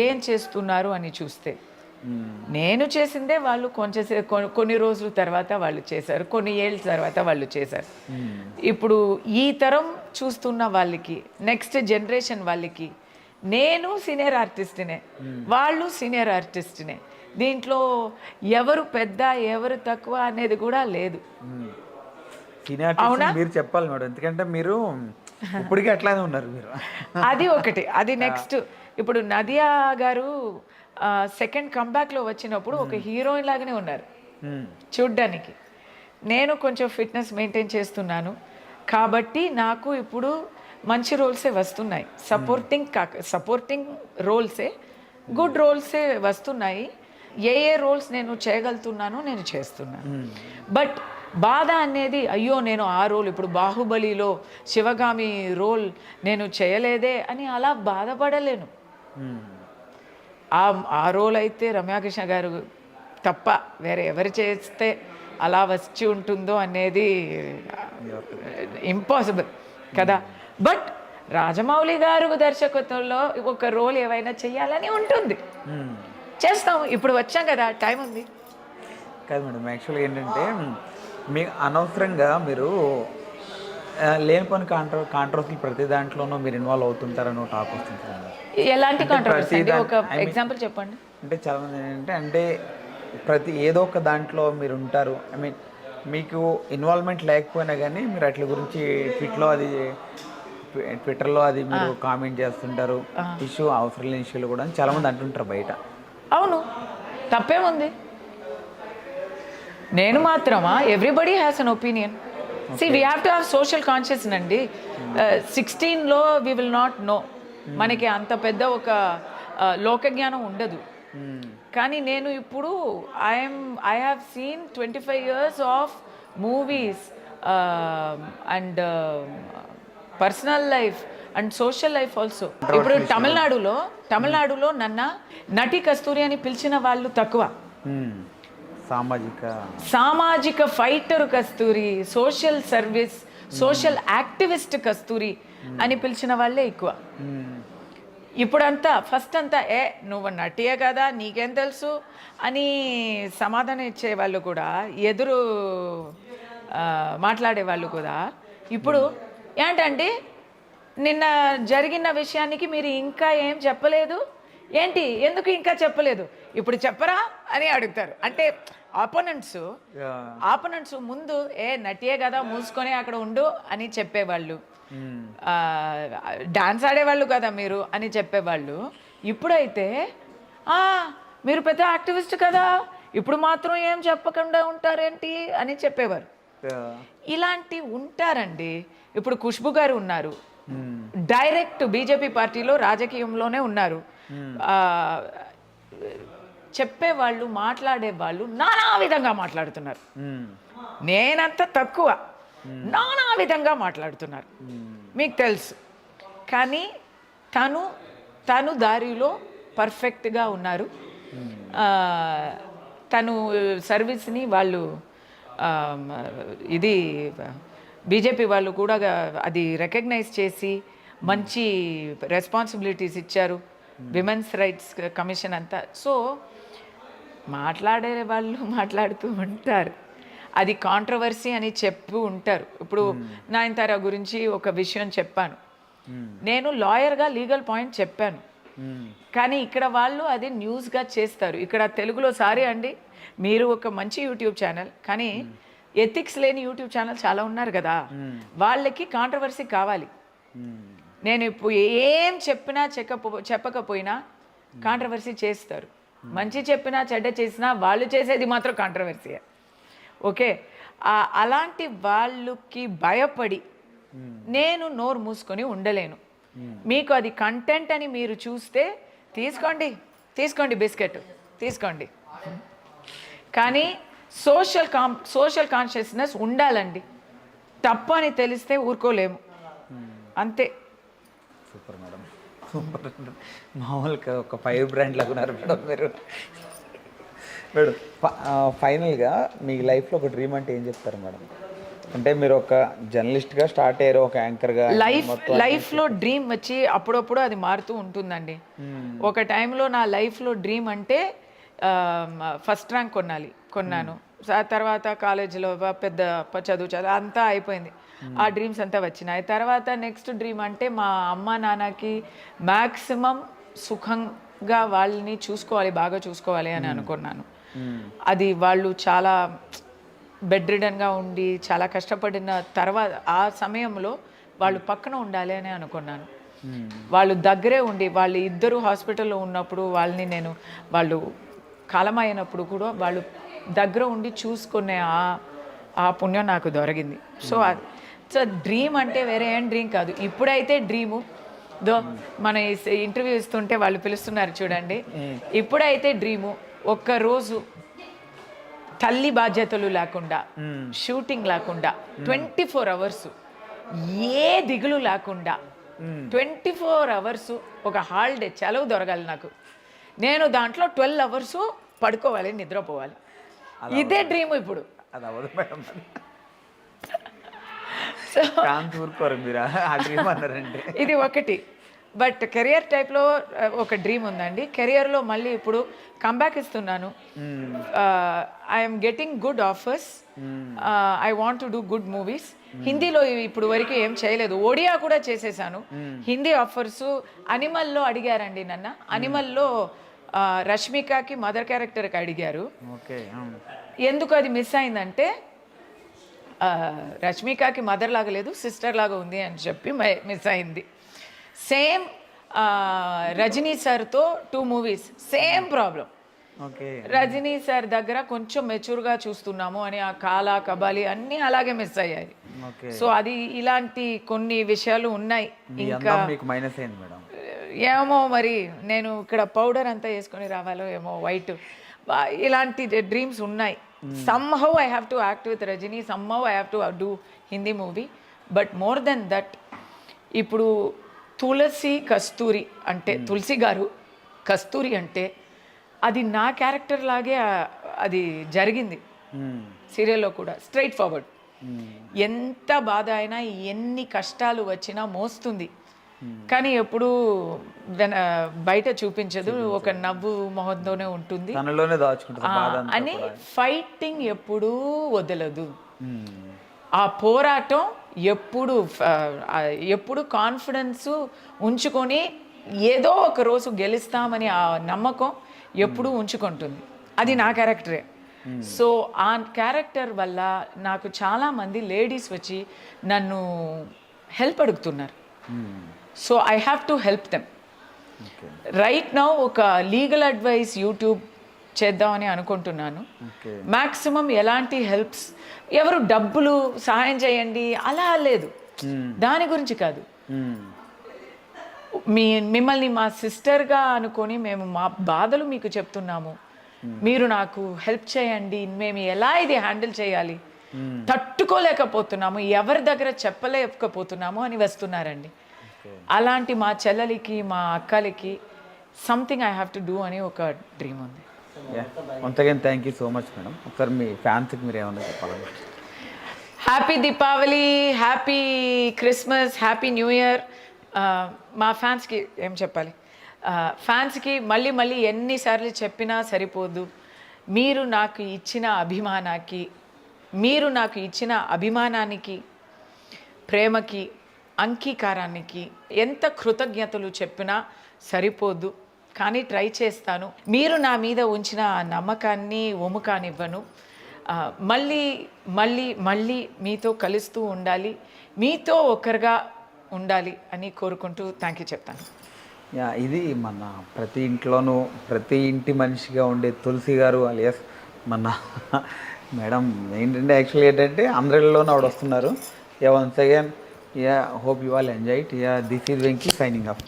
ఏం చేస్తున్నారు అని చూస్తే, నేను చేసిందే వాళ్ళు కొన్ని రోజుల తర్వాత వాళ్ళు చేశారు, కొన్ని ఏళ్ళ తర్వాత వాళ్ళు చేశారు. ఇప్పుడు ఈ తరం చూస్తున్న వాళ్ళకి, నెక్స్ట్ జనరేషన్ వాళ్ళకి నేను సీనియర్ ఆర్టిస్ట్నే, వాళ్ళు సీనియర్ ఆర్టిస్ట్నే. దీంట్లో ఎవరు పెద్ద ఎవరు తక్కువ అనేది కూడా లేదు. అవునా, మీరు చెప్పాలి మేడం, ఎందుకంటే మీరు ఇప్పటికీ అట్లానే ఉన్నారు మీరు. అది ఒకటి. అది నెక్స్ట్ ఇప్పుడు నదియా గారు సెకండ్ కంబ్యాక్లో వచ్చినప్పుడు ఒక హీరోయిన్ లాగానే ఉన్నారు చూడ్డానికి. నేను కొంచెం ఫిట్నెస్ మెయింటైన్ చేస్తున్నాను కాబట్టి నాకు ఇప్పుడు మంచి రోల్సే వస్తున్నాయి. సపోర్టింగ్ రోల్సే, గుడ్ రోల్సే వస్తున్నాయి. ఏ రోల్స్ నేను చేయగలుగుతున్నానో నేను చేస్తున్నాను. బట్ బాధ అనేది, అయ్యో నేను ఆ రోల్, ఇప్పుడు బాహుబలిలో శివగామి రోల్ నేను చేయలేదే అని అలా బాధపడలేను. ఆ రోల్ అయితే రమ్యాకృష్ణ గారు తప్ప వేరే ఎవరు చేస్తే అలా వచ్చి ఉంటుందో అనేది ఇంపాసిబుల్ కదా. బట్ రాజమౌళి గారు దర్శకత్వంలో ఒక రోల్ ఏవైనా చెయ్యాలని ఉంటుంది, చేస్తాము. ఇప్పుడు వచ్చాం కదా, టైం ఉంది. కాదు మేడం, యాక్చువల్గా ఏంటంటే మీ అనవసరంగా మీరు లేనిపోని కాంట్రవర్సీ ప్రతి దాంట్లోనూ మీరు ఇన్వాల్వ్ అవుతుంటారని టాక్ వస్తుంటారు. ఎలాంటి కాంట్రవర్సీ అండి? ఒక ఎగ్జాంపుల్ చెప్పండి. అంటే చాలామంది ఏంటంటే ప్రతి ఏదో ఒక దాంట్లో మీరు ఉంటారు. ఐ మీన్ మీకు ఇన్వాల్వ్మెంట్ లేకపోయినా కానీ మీరు అట్ల గురించి ట్విట్టర్లో అది మీరు కామెంట్ చేస్తుంటారు. ఇష్యూ అవసరం లేని ఇష్యూలు కూడా చాలామంది అంటుంటారు బయట. అవును, తప్పేముంది? నేను మాత్రమా? Everybody has an opinion. We have to have social conscious అండి. 16లో వీ విల్ నాట్ నో, మనకి అంత పెద్ద ఒక లోకజ్ఞానం ఉండదు. కానీ నేను ఇప్పుడు I have seen 25 years of movies and personal life and social life also. ఇప్పుడు తమిళనాడులో నటి కస్తూరి అని పిలిచిన వాళ్ళు తక్కువ. సామాజిక fighter Kasthuri, social service, social activist Kasthuri అని పిలిచిన వాళ్ళే ఎక్కువ. ఇప్పుడంతా ఫస్ట్ అంతా నువ్వు నటియే కదా నీకేం తెలుసు అని సమాధానం ఇచ్చేవాళ్ళు కూడా, ఎదురు మాట్లాడే వాళ్ళు కూడా ఇప్పుడు ఏంటంటే నిన్న జరిగిన విషయానికి మీరు ఇంకా ఏం చెప్పలేదు ఏంటి, ఎందుకు ఇంకా చెప్పలేదు, ఇప్పుడు చెప్పరా అని అడుగుతారు. అంటే ఆపోనెంట్స్ ముందు నటియే కదా మూసుకొని అక్కడ ఉండు అని చెప్పేవాళ్ళు, డాన్స్ ఆడేవాళ్ళు కదా మీరు అని చెప్పేవాళ్ళు. ఇప్పుడైతే మీరు పెద్ద యాక్టివిస్ట్ కదా, ఇప్పుడు మాత్రం ఏం చెప్పకుండా ఉంటారేంటి అని చెప్పేవారు. ఇలాంటి ఉంటారండి. ఇప్పుడు ఖుష్బు గారు ఉన్నారు, డైరెక్ట్ బీజేపీ పార్టీలో రాజకీయంలోనే ఉన్నారు. చెప్పేవాళ్ళు మాట్లాడేవాళ్ళు నానా విధంగా మాట్లాడుతున్నారు. నేనంత తక్కువ, నానా విధంగా మాట్లాడుతున్నారు మీకు తెలుసు. కానీ తను దారిలో పర్ఫెక్ట్గా ఉన్నారు. తను సర్వీస్ని వాళ్ళు ఇది బీజేపీ వాళ్ళు కూడా అది రికగ్నైజ్ చేసి మంచి రెస్పాన్సిబిలిటీస్ ఇచ్చారు, విమెన్స్ రైట్స్ కమిషన్ అంతా. సో మాట్లాడే వాళ్ళు మాట్లాడుతూ ఉంటారు, అది కాంట్రవర్సీ అని చెప్పి ఉంటారు. ఇప్పుడు నయనతార గురించి ఒక విషయం చెప్పాను, నేను లాయర్గా లీగల్ పాయింట్ చెప్పాను, కానీ ఇక్కడ వాళ్ళు అది న్యూస్గా చేస్తారు. ఇక్కడ తెలుగులో సారీ అండి, మీరు ఒక మంచి యూట్యూబ్ ఛానల్, కానీ ఎథిక్స్ లేని యూట్యూబ్ ఛానల్ చాలా ఉన్నారు కదా, వాళ్ళకి కాంట్రవర్సీ కావాలి. నేను ఇప్పుడు ఏం చెప్పినా చెప్పకపోయినా కాంట్రవర్సీ చేస్తారు. మంచి చెప్పినా చెడ్డ చేసినా వాళ్ళు చేసేది మాత్రం కాంట్రవర్సీ. ఓకే, అలాంటి వాళ్ళకి భయపడి నేను నోరు మూసుకొని ఉండలేను. మీకు అది కంటెంట్ అని మీరు చూస్తే తీసుకోండి బిస్కెట్ తీసుకోండి, కానీ సోషల్ కాన్షియస్నెస్ ఉండాలండి. తప్పు అని తెలిస్తే ఊరుకోలేము, అంతే. Super madam, super. మామూలుగా ఒక 5 బ్రాండ్లకు ఉన్నారు మేడం మీరు. మేడం ఫైనల్గా మీ లైఫ్లో ఒక డ్రీమ్ అంటే ఏం చెప్తారు మేడం? అంటే మీరు ఒక జర్నలిస్ట్గా స్టార్ట్ అయ్యారు, ఒక యాంకర్గా. లైఫ్లో డ్రీమ్ వచ్చి అప్పుడప్పుడు అది మారుతూ ఉంటుందండి. ఒక టైంలో నా లైఫ్లో డ్రీమ్ అంటే ఫస్ట్ ర్యాంక్ కొన్నాను. తర్వాత కాలేజీలో పెద్ద చదువు అంతా అయిపోయింది, ఆ డ్రీమ్స్ అంతా వచ్చినాయి. తర్వాత నెక్స్ట్ డ్రీమ్ అంటే మా అమ్మ నాన్నకి మ్యాక్సిమం సుఖంగా వాళ్ళని బాగా చూసుకోవాలి అని అనుకున్నాను. అది వాళ్ళు చాలా బెడ్ రిడన్గా ఉండి చాలా కష్టపడిన తర్వాత ఆ సమయంలో వాళ్ళు పక్కన ఉండాలి అని అనుకున్నాను. వాళ్ళు దగ్గరే ఉండి, వాళ్ళు ఇద్దరు హాస్పిటల్లో ఉన్నప్పుడు వాళ్ళు కాలమైనప్పుడు కూడా వాళ్ళు దగ్గర ఉండి చూసుకునే ఆ పుణ్యం నాకు దొరికింది. సో డ్రీమ్ అంటే వేరే ఏం డ్రీమ్ కాదు. ఇప్పుడైతే డ్రీము మన ఇంటర్వ్యూ ఇస్తుంటే వాళ్ళు పిలుస్తున్నారు చూడండి, ఇప్పుడైతే డ్రీము ఒక్కరోజు తల్లి బాధ్యతలు లేకుండా, షూటింగ్ లేకుండా 24 hours ఏ దిగులు లేకుండా 24 hours ఒక హాలిడే సెలవు దొరకాలి నాకు. నేను దాంట్లో 12 hours పడుకోవాలి, నిద్రపోవాలి. ఇదే డ్రీమ్ ఇప్పుడు. ఇది ఒకటి. బట్ కెరియర్ టైప్లో ఒక డ్రీమ్ ఉందండి. కెరియర్లో మళ్ళీ ఇప్పుడు కంబ్యాక్ ఇస్తున్నాను. I'm getting good offers. I want to do good movies. హిందీలో ఇప్పుడు వరకు ఏం చేయలేదు, ఒడియా కూడా చేసేసాను. హిందీ ఆఫర్స్ అనిమల్లో అడిగారండి నన్ను. అనిమల్లో రష్మికకి మదర్ క్యారెక్టర్కి అడిగారు. ఎందుకు అది మిస్ అయిందంటే రష్మికకి మదర్ లాగా లేదు, సిస్టర్ లాగా ఉంది అని చెప్పి మిస్ అయింది. సేమ్ రజనీ సార్తో 2 movies same problem. Rajini sir దగ్గర కొంచెం మెచ్యూర్గా చూస్తున్నాము అని ఆ కాలా కబాలి అన్నీ అలాగే మిస్ అయ్యాయి. సో అది ఇలాంటి కొన్ని విషయాలు ఉన్నాయి. ఇంకా ఏమో మరి నేను ఇక్కడ పౌడర్ అంతా వేసుకొని రావాలో ఏమో వైట్, ఇలాంటి డ్రీమ్స్ ఉన్నాయి. somehow I have to act with Rajini, somehow I have to do Hindi movie, but more than that ఇప్పుడు తులసి కస్తూరి అంటే తులసి గారు కస్తూరి అంటే అది నా క్యారెక్టర్ లాగే అది జరిగింది సీరియల్లో కూడా స్ట్రైట్ ఫార్వర్డ్. ఎంత బాధ అయినా ఎన్ని కష్టాలు వచ్చినా మోస్తుంది, కానీ ఎప్పుడు బయట చూపించదు, ఒక నవ్వు మొహంతోనే ఉంటుంది తనలోనే దాచుకుంటుంది బాధ అంతా అని. కూడా. ఫైటింగ్ ఎప్పుడూ వదలదు, ఆ పోరాటం ఎప్పుడు కాన్ఫిడెన్స్ ఉంచుకొని ఏదో ఒక రోజు గెలుస్తామని ఆ నమ్మకం ఎప్పుడూ ఉంచుకుంటుంది. అది నా క్యారెక్టరే. సో ఆ క్యారెక్టర్ వల్ల నాకు చాలామంది లేడీస్ వచ్చి నన్ను హెల్ప్ అడుగుతున్నారు. So I have to help them. Right now ఒక లీగల్ అడ్వైస్ యూట్యూబ్ చేద్దామని అనుకుంటున్నాను. మ్యాక్సిమం ఎలాంటి హెల్ప్స్, ఎవరు డబ్బులు సహాయం చేయండి అలా లేదు, దాని గురించి కాదు. మిమ్మల్ని మా సిస్టర్గా అనుకొని మేము మా బాధలు మీకు చెప్తున్నాము, మీరు నాకు హెల్ప్ చేయండి, మేము ఎలా ఇది హ్యాండిల్ చేయాలి, తట్టుకోలేకపోతున్నాము, ఎవరి దగ్గర చెప్పలేకపోతున్నాము అని వస్తున్నారండి. అలాంటి మా చెల్లెలికి మా అక్కలకి something I have to do అని ఒక డ్రీమ్ ఉంది. Once again thank you so much madam. ఒకసారి మీ ఫ్యాన్స్కి మీరు ఏమన్నా చెప్పాలంటే? Happy Deepavali, happy Christmas, happy new year. మా ఫ్యాన్స్కి ఏం చెప్పాలి, ఫ్యాన్స్కి మళ్ళీ మళ్ళీ ఎన్నిసార్లు చెప్పినా సరిపోదు. మీరు నాకు ఇచ్చిన అభిమానానికి, ప్రేమకి, అంగీకారానికి ఎంత కృతజ్ఞతలు చెప్పినా సరిపోదు, కానీ ట్రై చేస్తాను. మీరు నా మీద ఉంచిన ఆ నమ్మకాన్ని ఒముకానివ్వను. మళ్ళీ మళ్ళీ మళ్ళీ మీతో కలుస్తూ ఉండాలి, మీతో ఒకరుగా ఉండాలి అని కోరుకుంటూ థ్యాంక్ యూ చెప్తాను. ఇది మన ప్రతి ఇంట్లోనూ ప్రతి ఇంటి మనిషిగా ఉండే తులసి గారు అలియాస్ మన మేడం. ఏంటంటే యాక్చువల్లీ ఏంటంటే అందరిలోనూ ఆవిడ వస్తున్నారు. Once again hope you all enjoy it. This is Venky signing off.